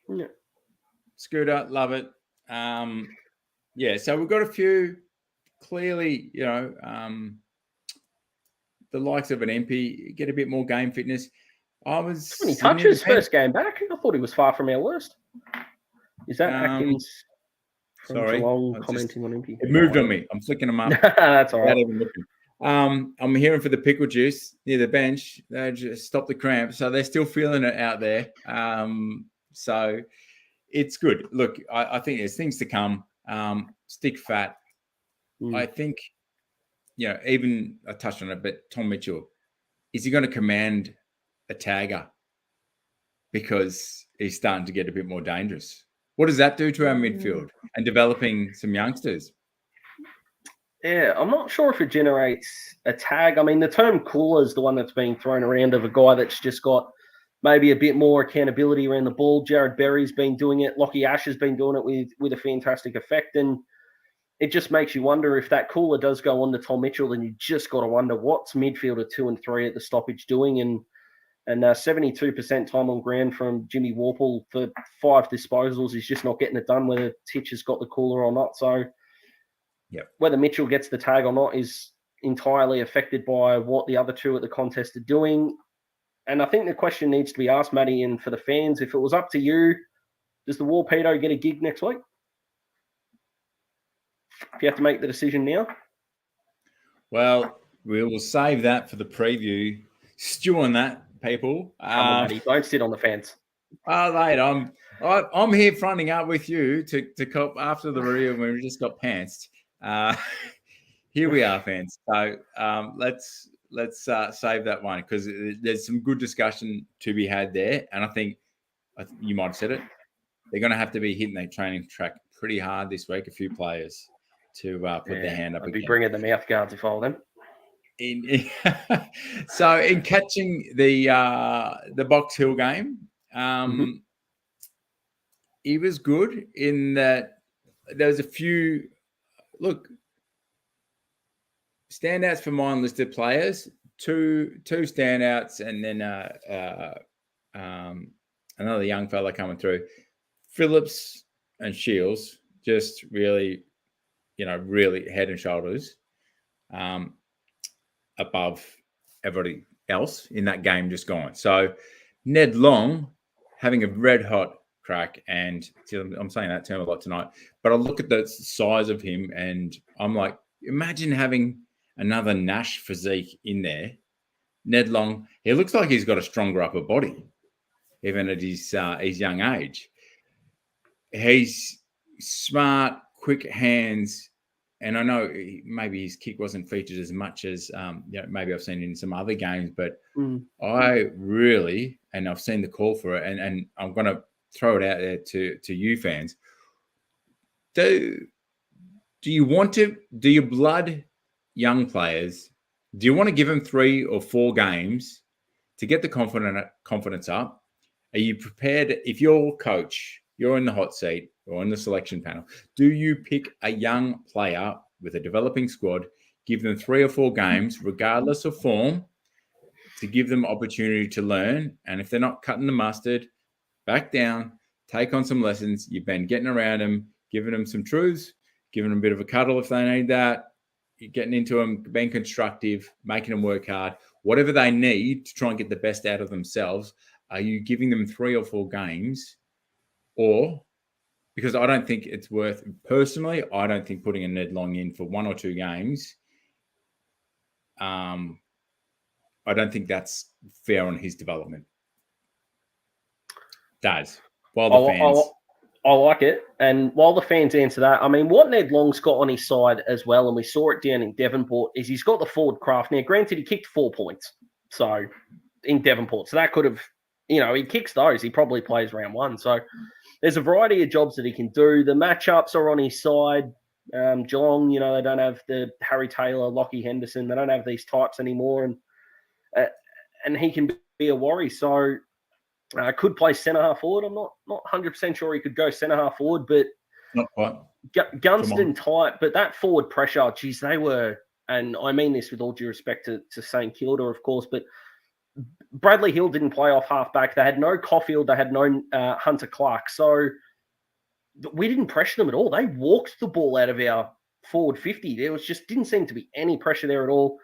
Speaker 2: Yeah.
Speaker 1: Scooter, love it. So we've got a few clearly, the likes of an MP get a bit more game fitness.
Speaker 2: How many touches first game back? I thought he was far from our worst. Is that Atkins from Geelong commenting on MP?
Speaker 1: It moved on me. I'm flicking them up.
Speaker 2: That's all right.
Speaker 1: I'm hearing for the pickle juice near the bench. They just stopped the cramp, so they're still feeling it out there. So it's good. Look, I think there's things to come. Stick fat. I think, even I touched on it, but T.Mitchell, is he going to command a tagger because he's starting to get a bit more dangerous? What does that do to our midfield and developing some youngsters?
Speaker 2: Yeah, I'm not sure if it generates a tag. I mean, the term cooler is the one that's being thrown around of a guy that's just got maybe a bit more accountability around the ball. Jared Berry's been doing it. Lockie Ash has been doing it with a fantastic effect. And it just makes you wonder if that cooler does go on to T.Mitchell, then you just got to wonder what's midfielder 2 and 3 at the stoppage doing. And 72% time on ground from Jimmy Warple for 5 disposals is just not getting it done, whether Titch has got the cooler or not. So whether Mitchell gets the tag or not is entirely affected by what the other two at the contest are doing. And I think the question needs to be asked, Matty, and for the fans, if it was up to you, does the Warpedo get a gig next week? If you have to make the decision now?
Speaker 1: Well, we will save that for the preview. Stew on that, people.
Speaker 2: Come on, Matty. Don't sit on the fence.
Speaker 1: Oh, mate, I'm here fronting up with you to cop after the review when we just got pantsed. Here we are, fans. So let's save that one, because there's some good discussion to be had there. And I think you might have said it. They're going to have to be hitting their training track pretty hard this week, a few players, to put their hand up
Speaker 2: I'd
Speaker 1: again.
Speaker 2: be bringing the mouth guards if I were them.
Speaker 1: So in catching the Box Hill game, he was good in that there was a few standouts for mine listed players, two standouts, and then another young fella coming through. Phillips and Sheils just really, really head and shoulders above everybody else in that game just gone. So Ned Long having a red hot crack, and I'm saying that term a lot tonight, but I look at the size of him and I'm like, imagine having another Nash physique in there. Ned Long, he looks like he's got a stronger upper body, even at his young age. He's smart, quick hands, and I know maybe his kick wasn't featured as much as maybe I've seen in some other games, but I really, and I've seen the call for it, and I'm going to throw it out there to you fans. Do you want to, do you blood young players? Do you want to give them 3 or 4 games to get the confidence up? Are you prepared, if you're coach, you're in the hot seat or in the selection panel, do you pick a young player with a developing squad, give them 3 or 4 games, regardless of form, to give them opportunity to learn? And if they're not cutting the mustard, back down, take on some lessons. You've been getting around them, giving them some truths, giving them a bit of a cuddle if they need that, you're getting into them, being constructive, making them work hard, whatever they need to try and get the best out of themselves. Are you giving them 3 or 4 games? Or, because I don't think it's worth, personally, I don't think putting a Ned Long in for 1 or 2 games, I don't think that's fair on his development. Does. While the fans...
Speaker 2: I like it. And while the fans answer that, I mean, what Ned Long's got on his side as well, and we saw it down in Devonport, is he's got the forward craft. Now, granted, he kicked 4 points in Devonport. So that could have, he kicks those. He probably plays round 1. So there's a variety of jobs that he can do. The matchups are on his side. Geelong, they don't have the Harry Taylor, Lockie Henderson. They don't have these types anymore. And he can be a worry. So could play centre-half forward. I'm not 100% sure he could go centre-half forward, but
Speaker 1: not quite.
Speaker 2: Gunston tight, but that forward pressure, geez, they were, and I mean this with all due respect to St Kilda, of course, but Bradley Hill didn't play off half-back. They had no Caulfield. They had no Hunter Clark. So we didn't pressure them at all. They walked the ball out of our forward 50. There was just didn't seem to be any pressure there at all.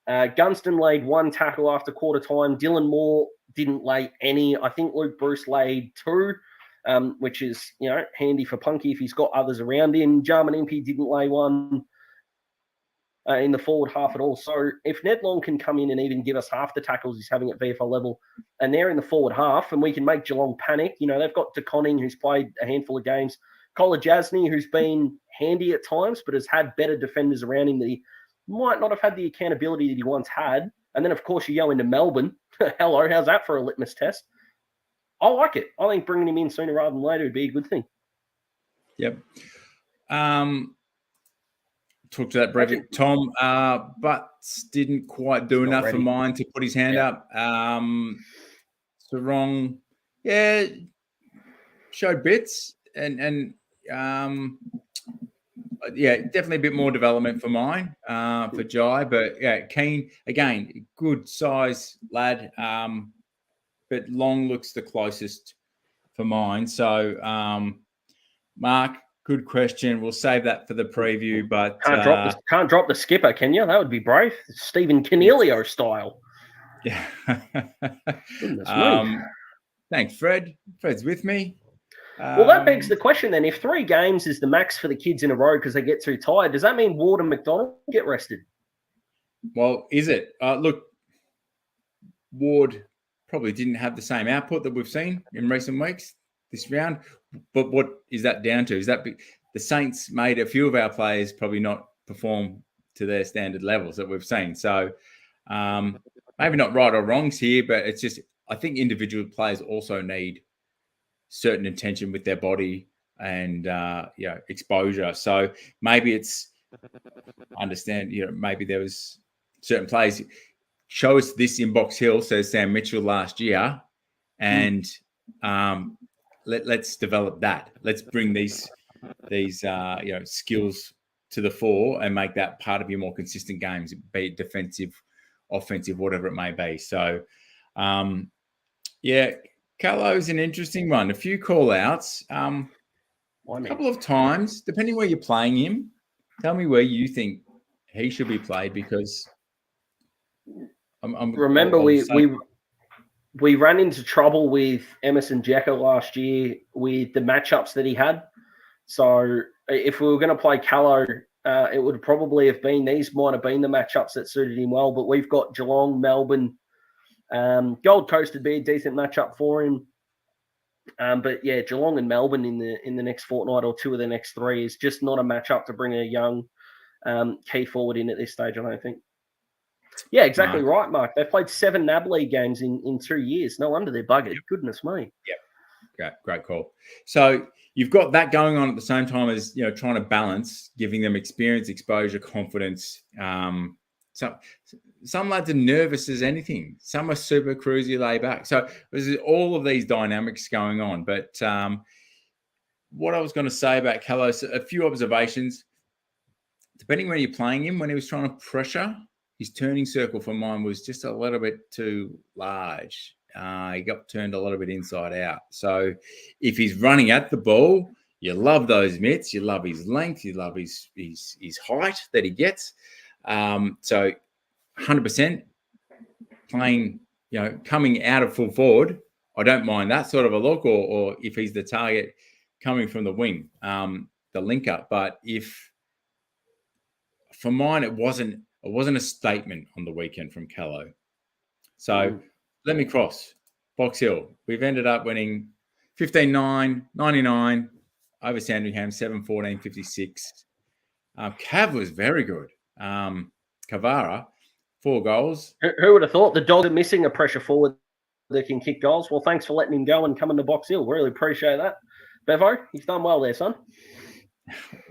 Speaker 2: Gunston laid 1 tackle after quarter time. Dylan Moore didn't lay any. I think Luke Bruce laid 2, which is, handy for Punky if he's got others around him. Jarman Impey didn't lay 1 in the forward half at all. So if Ned Long can come in and even give us half the tackles he's having at VFL level, and they're in the forward half, and we can make Geelong panic, they've got DeConning, who's played a handful of games, Collar Jasny, who's been handy at times, but has had better defenders around him that he might not have had the accountability that he once had. And then, of course, you go into Melbourne. Hello, how's that for a litmus test? I like it. I think bringing him in sooner rather than later would be a good thing.
Speaker 1: Yep. Talked to that briefly. Tom Butts didn't quite do enough for mine to put his hand up. Serong, showed bits and definitely a bit more development for mine for Jai, but Keen again, good size lad, but Long looks the closest for mine. So Mark, good question. We'll save that for the preview, but
Speaker 2: can't drop the skipper, can you? That would be brave. Stephen Cornelio style.
Speaker 1: Yeah.
Speaker 2: Goodness me.
Speaker 1: Thanks, Fred. Fred's with me.
Speaker 2: Well, that begs the question then. If 3 games is the max for the kids in a row because they get too tired, does that mean Ward and McDonald get rested?
Speaker 1: Well, is it? Look, Ward probably didn't have the same output that we've seen in recent weeks this round. But what is that down to? Is that the Saints made a few of our players probably not perform to their standard levels that we've seen? So maybe not right or wrongs here, but it's just I think individual players also need certain attention with their body and exposure. So maybe it's understand, maybe there was certain players show us this in Box Hill, says Sam Mitchell last year, and let's develop that. Let's bring these skills to the fore and make that part of your more consistent games, be it defensive, offensive, whatever it may be. So, Callo's an interesting one. A few call-outs. A couple of times, depending where you're playing him, tell me where you think he should be played, because
Speaker 2: remember we ran into trouble with Emerson Jacka last year with the matchups that he had. So if we were going to play Callow, it would probably have been, these might have been the matchups that suited him well. But we've got Geelong, Melbourne, Gold Coast would be a decent matchup for him. But yeah, Geelong and Melbourne in the next fortnight or two of the next three is just not a matchup to bring a young key forward in at this stage, I don't think. Yeah, exactly right, Mark. They've played 7 NAB League games in 2 years. No wonder they're buggered. Yep. Goodness me.
Speaker 1: Yeah, great call. So you've got that going on at the same time as, trying to balance, giving them experience, exposure, confidence. Some lads are nervous as anything. Some are super cruisy, lay back. So there's all of these dynamics going on. But what I was going to say about Callos, a few observations. Depending where you're playing him, when he was trying to pressure, his turning circle for mine was just a little bit too large. He got turned a little bit inside out. So if he's running at the ball, you love those mitts, you love his length, you love his height that he gets. So 100% playing, coming out of full forward, I don't mind that sort of a look, or if he's the target coming from the wing, the link up. But for mine, it wasn't a statement on the weekend from Callow. So let me cross Box Hill. We've ended up winning 15-9, 99 over Sandringham, 7-14, 56. Cav was very good. Kavara, 4 goals.
Speaker 2: Who would have thought the dog are missing a pressure forward that can kick goals? Well, thanks for letting him go and coming to Box Hill. Really appreciate that. Bevo, he's done well there, son.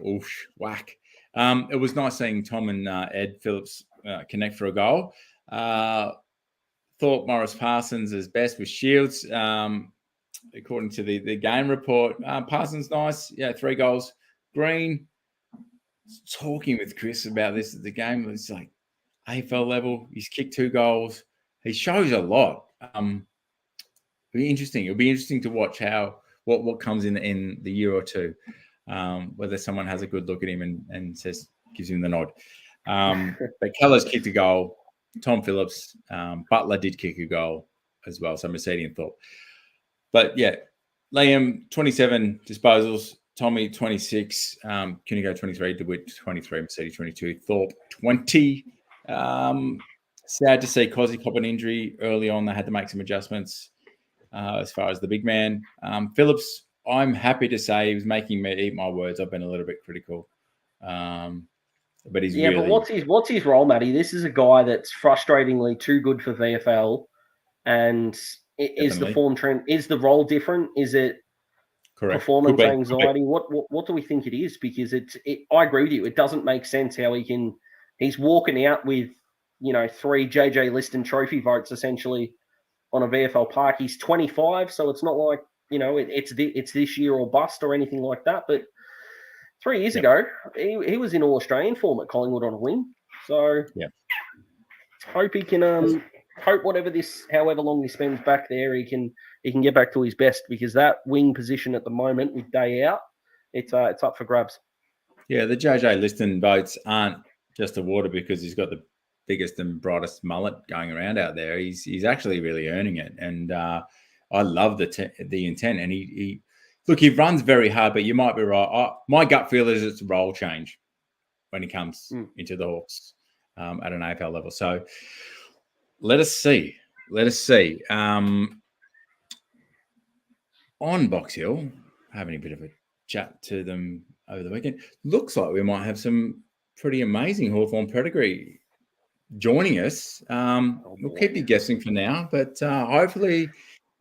Speaker 1: Oosh, whack. It was nice seeing Tom and Ed Phillips connect for a goal. Thought Morris Parsons is best with Sheils, according to the game report. Parsons nice, 3 goals. Green, talking with Chris about this at the game, it's like AFL level. He's kicked 2 goals. He shows a lot. It'll be interesting. It'll be interesting to watch what comes in the year or two. Whether someone has a good look at him and gives him the nod. But Keller's kicked a goal. Tom Phillips, Butler did kick a goal as well. So Mercedes and Thorpe. But yeah, Liam, 27 disposals. Tommy, 26. Kunigo, 23. DeWitt, 23. Mercedes, 22. Thorpe, 20. Sad to see Cozzy cop an injury early on. They had to make some adjustments as far as the big man. Phillips, I'm happy to say he was making me eat my words. I've been a little bit critical. But he's really...
Speaker 2: but what's his role, Matty? This is a guy that's frustratingly too good for VFL. And is the form trend, is the role different? Is it
Speaker 1: correct
Speaker 2: performance anxiety? What do we think it is? Because I agree with you. It doesn't make sense how he's walking out with, 3 JJ Liston trophy votes essentially on a VFL park. He's 25, so it's not like, it's this year or bust or anything like that. But 3 years ago, he was in All Australian form at Collingwood on a wing. So hope he can hope however long he spends back there, he can get back to his best, because that wing position at the moment with Day out, it's up for grabs.
Speaker 1: Yeah, the JJ Liston votes aren't just awarded because he's got the biggest and brightest mullet going around out there. He's actually really earning it, and I love the intent. And he runs very hard, but you might be right. My gut feel is it's a role change when he comes into the Hawks at an AFL level. So let us see. On Box Hill, having a bit of a chat to them over the weekend. Looks like we might have some pretty amazing Hawthorn pedigree joining us. We'll keep you guessing for now, but hopefully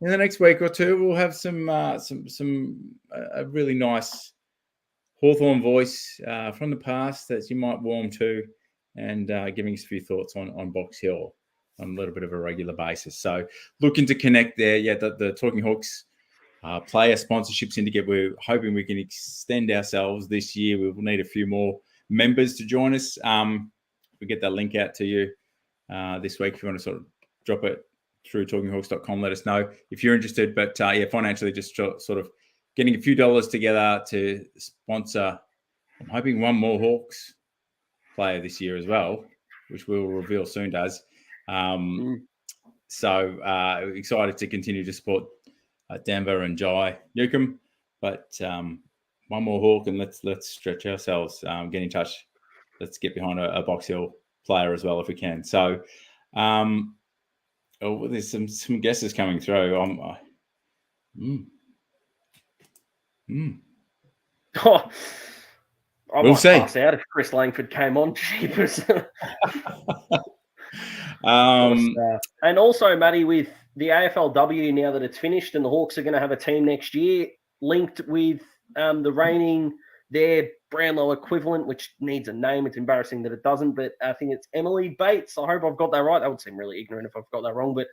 Speaker 1: in the next week or two we'll have some a really nice Hawthorn voice from the past that you might warm to, and giving us a few thoughts on Box Hill on a little bit of a regular basis. So looking to connect there. Yeah, the Talking Hawks player sponsorship syndicate. We're hoping we can extend ourselves this year. We will need a few more members to join us. We get that link out to you this week if you want to sort of drop it through talkinghawks.com. Let us know if you're interested. But financially, just sort of getting a few dollars together to sponsor. I'm hoping one more Hawks player this year as well, which we'll reveal soon, Daz. So excited to continue to support Denver and Jai Newcombe, but one more Hawk, and let's stretch ourselves. Get in touch. Let's get behind a Box Hill player as well if we can. So, there's some guesses coming through.
Speaker 2: We'll see. Pass out if Chris Langford came on. And also, Matty, with the AFLW now that it's finished and the Hawks are going to have a team next year linked with the reigning their Brownlow equivalent, which needs a name. It's embarrassing that it doesn't, but I think it's Emily Bates. I hope I've got that right. That would seem really ignorant if I've got that wrong, but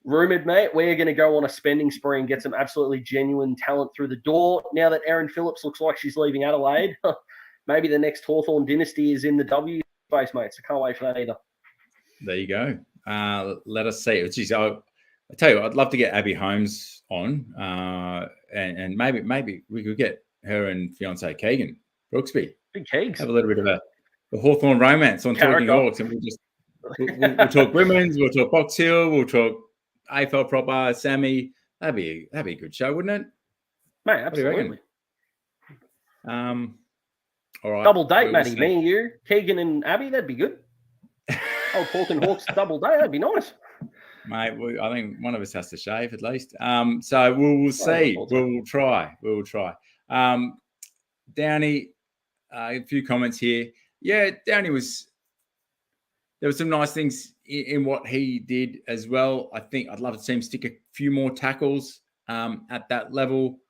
Speaker 2: rumoured, mate, we're going to go on a spending spree and get some absolutely genuine talent through the door. Now that Erin Phillips looks like she's leaving Adelaide, maybe the next Hawthorn dynasty is in the W space, mate, so can't wait for that either.
Speaker 1: There you go. Let us see. Geez, I tell you, I'd love to get Abby Holmes on, and maybe we could get her and fiance Keegan Brooksby.
Speaker 2: Big Keegs.
Speaker 1: Have a little bit of a Hawthorn romance on Talking Hawks, and we'll talk women's, we'll talk Box Hill, we'll talk AFL proper, Sammy. That'd be a good show, wouldn't it?
Speaker 2: Mate, absolutely.
Speaker 1: All right.
Speaker 2: Double date, Matty. Me and you, Keegan and Abby. That'd be good. Oh, Talking Hawks double date. That'd be nice.
Speaker 1: Mate, I think one of us has to shave at least. So we'll see. We'll try. Downey, a few comments here. Yeah, Downey there were some nice things in what he did as well. I think I'd love to see him stick a few more tackles at that level.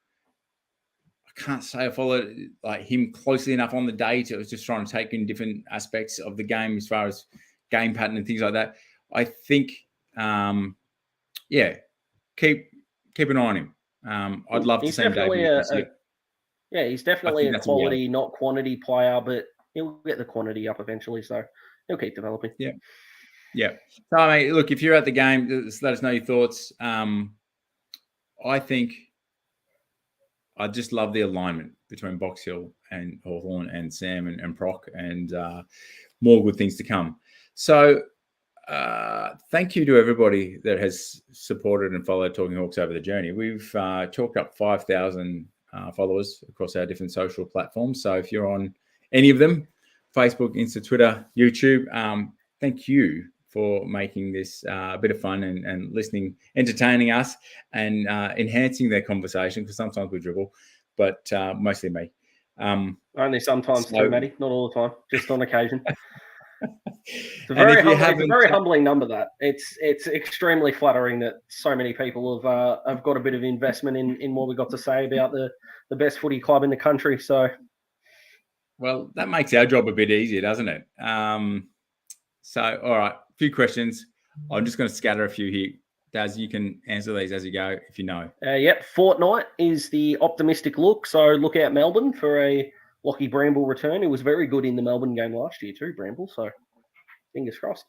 Speaker 1: I can't say I followed him closely enough on the day to just trying to take in different aspects of the game as far as game pattern and things like that. I think, keep an eye on him. I'd love to see him debut.
Speaker 2: He's definitely a quality, not quantity player, but he'll get the quantity up eventually, so he'll keep developing.
Speaker 1: Yeah. So, I mean, look, if you're at the game, let us know your thoughts. I think I just love the alignment between Box Hill and Hawthorn and Sam and Proc, and more good things to come. So, thank you to everybody that has supported and followed Talking Hawks over the journey. We've chalked up 5,000 followers across our different social platforms. So if you're on any of them, Facebook, Insta, Twitter, YouTube, thank you for making this a bit of fun and listening, entertaining us and enhancing their conversation, because sometimes we dribble, but mostly me.
Speaker 2: Only sometimes too, Matty. Not all the time, just on occasion. It's a very humbling number. That it's extremely flattering that so many people have got a bit of investment in what we got to say about the best footy club in the country. So,
Speaker 1: well, that makes our job a bit easier, doesn't it? So, all right, a few questions. I'm just going to scatter a few here. Daz, you can answer these as you go if you know.
Speaker 2: Fortnight is the optimistic look. So look out Melbourne for a Lockie Bramble return. He was very good in the Melbourne game last year too, Bramble. So fingers crossed.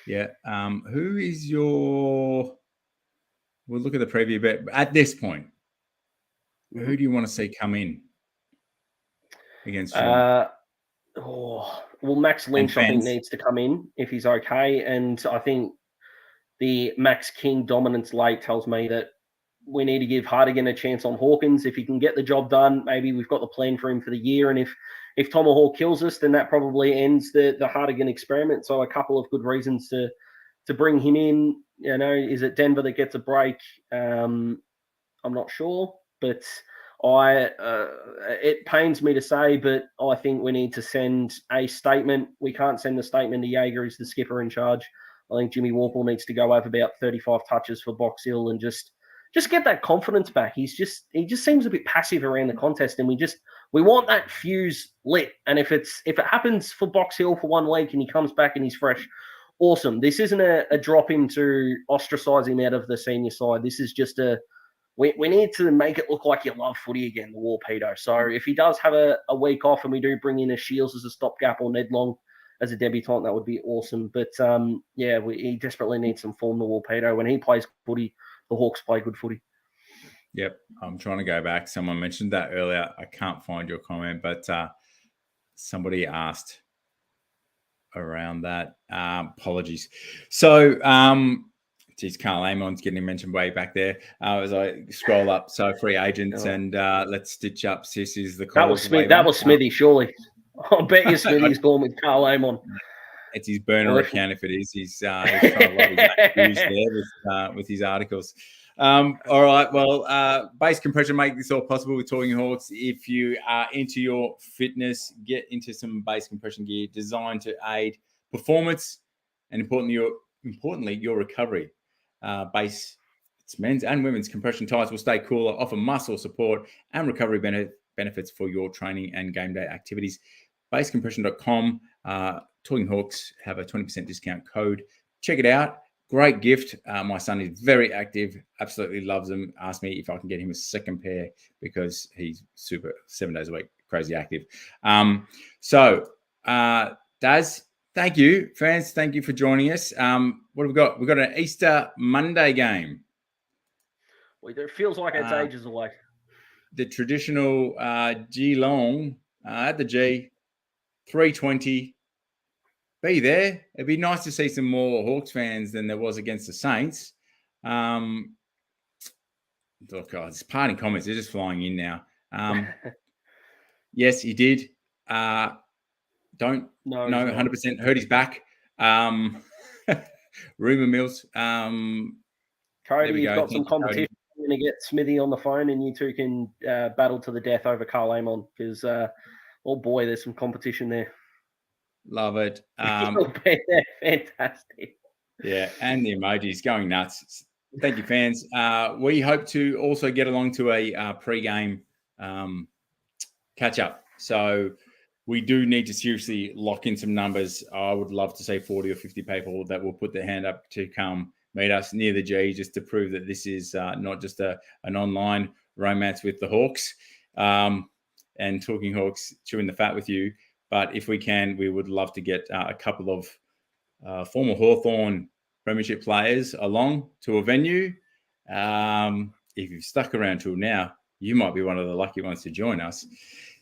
Speaker 1: Yeah. Who is your... We'll look at the preview bit. At this point, who do you want to see come in against
Speaker 2: Max Lynch, I think, needs to come in if he's okay. And I think the Max King dominance late tells me that we need to give Hartigan a chance on Hawkins. If he can get the job done, maybe we've got the plan for him for the year. And if Tomahawk kills us, then that probably ends the Hartigan experiment. So a couple of good reasons to bring him in. You know, is it Denver that gets a break? I'm not sure, but it pains me to say, but I think we need to send a statement. We can't send the statement to Jaeger, who's the skipper in charge. I think Jimmy Warple needs to go over about 35 touches for Box Hill and just get that confidence back. He just seems a bit passive around the contest, and we want that fuse lit. And if it happens for Box Hill for 1 week and he comes back and he's fresh, awesome. This isn't a drop in to ostracize him out of the senior side. This is just a we need to make it look like you love footy again, the Warpedo. So if he does have a week off and we do bring in a Sheils as a stopgap or Ned Long as a debutant, that would be awesome. But he desperately needs some form, the Warpedo. When he plays footy, the Hawks play good footy.
Speaker 1: Yep, I'm trying to go back. Someone mentioned that earlier. I can't find your comment, but somebody asked around that. Apologies. So, geez, Carl Amon's getting mentioned way back there as I scroll up. So, free agents and let's stitch up. Sis is the call.
Speaker 2: That was Smithy, surely. I bet you Smithy's gone with Carl Amon.
Speaker 1: It's his burner account if it is. He's trying to love his there with his articles. All right. Well, base compression make this all possible with Talking Hawks. If you are into your fitness, get into some base compression gear designed to aid performance and importantly your recovery. Base, it's men's and women's compression tights will stay cooler, offer muscle support and recovery benefits for your training and game day activities. Basecompression.com. Talking Hawks have a 20% discount code. Check it out. Great gift. My son is very active, absolutely loves them. Asked me if I can get him a second pair because he's super 7 days a week, crazy active. Daz, thank you. Fans, thank you for joining us. What have we got? We've got an Easter Monday game.
Speaker 2: Well, it feels like it's ages away.
Speaker 1: The traditional Geelong at the G, 3:20. Be there. It'd be nice to see some more Hawks fans than there was against the Saints. Look, it's parting comments. They're just flying in now. Yes, he did. Don't know 100%. Heard his back. Rumour mills.
Speaker 2: Cody, you've got some competition. I'm going to get Smithy on the phone and you two can battle to the death over Carl Amon because, oh boy, there's some competition there.
Speaker 1: Love it.
Speaker 2: Fantastic.
Speaker 1: Yeah, and the emojis going nuts. Thank you, fans. We hope to also get along to a pre-game catch-up. So we do need to seriously lock in some numbers. I would love to see 40 or 50 people that will put their hand up to come meet us near the G just to prove that this is not just an online romance with the Hawks and Talking Hawks chewing the fat with you. But if we can, we would love to get a couple of former Hawthorn premiership players along to a venue. If you've stuck around till now, you might be one of the lucky ones to join us.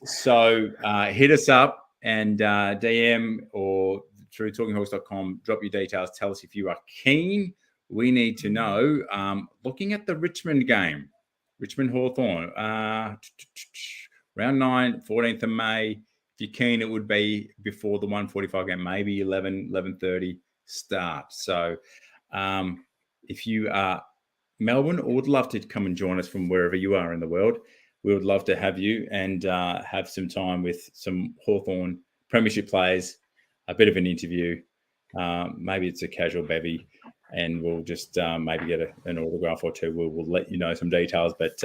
Speaker 1: So hit us up and DM or through talkinghawks.com, drop your details. Tell us if you are keen. We need to know. Looking at the Richmond game, Richmond Hawthorn, round 9, 14th of May. If you're keen, it would be before the 1:45 game, maybe 11:30 start. So if you are Melbourne or would love to come and join us from wherever you are in the world, we would love to have you and have some time with some Hawthorn premiership players, a bit of an interview. Maybe it's a casual bevy and we'll just maybe get an autograph or two. We'll let you know some details. But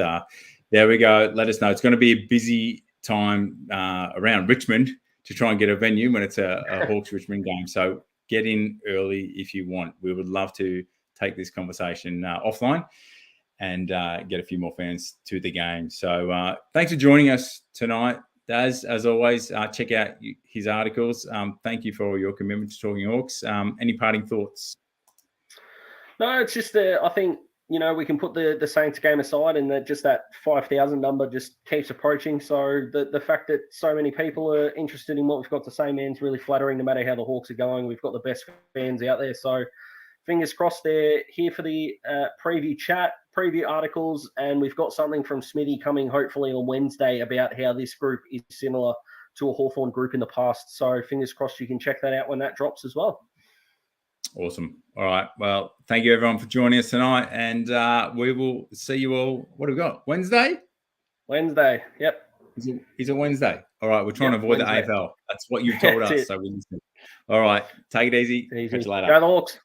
Speaker 1: there we go. Let us know. It's going to be a busy time around Richmond to try and get a venue when it's a Hawks Richmond game. So get in early if you want. We would love to take this conversation offline and get a few more fans to the game. So thanks for joining us tonight. Daz, as always, check out his articles. Thank you for your commitment to Talking Hawks. Any parting thoughts?
Speaker 2: No, it's just I think, we can put the Saints game aside and that 5,000 number just keeps approaching. So the fact that so many people are interested in what we've got to say, man, is really flattering no matter how the Hawks are going. We've got the best fans out there. So fingers crossed they're here for the preview chat, preview articles, and we've got something from Smithy coming hopefully on Wednesday about how this group is similar to a Hawthorn group in the past. So fingers crossed you can check that out when that drops as well.
Speaker 1: Awesome. All right. Well, thank you everyone for joining us tonight, and we will see you all. What have we got? Wednesday?
Speaker 2: Wednesday. Yep.
Speaker 1: Is it Wednesday? All right. We're trying to avoid Wednesday. The AFL. That's what you've told us. So we listen. All right. Take it easy.
Speaker 2: Catch
Speaker 1: you later.
Speaker 2: Go the Hawks.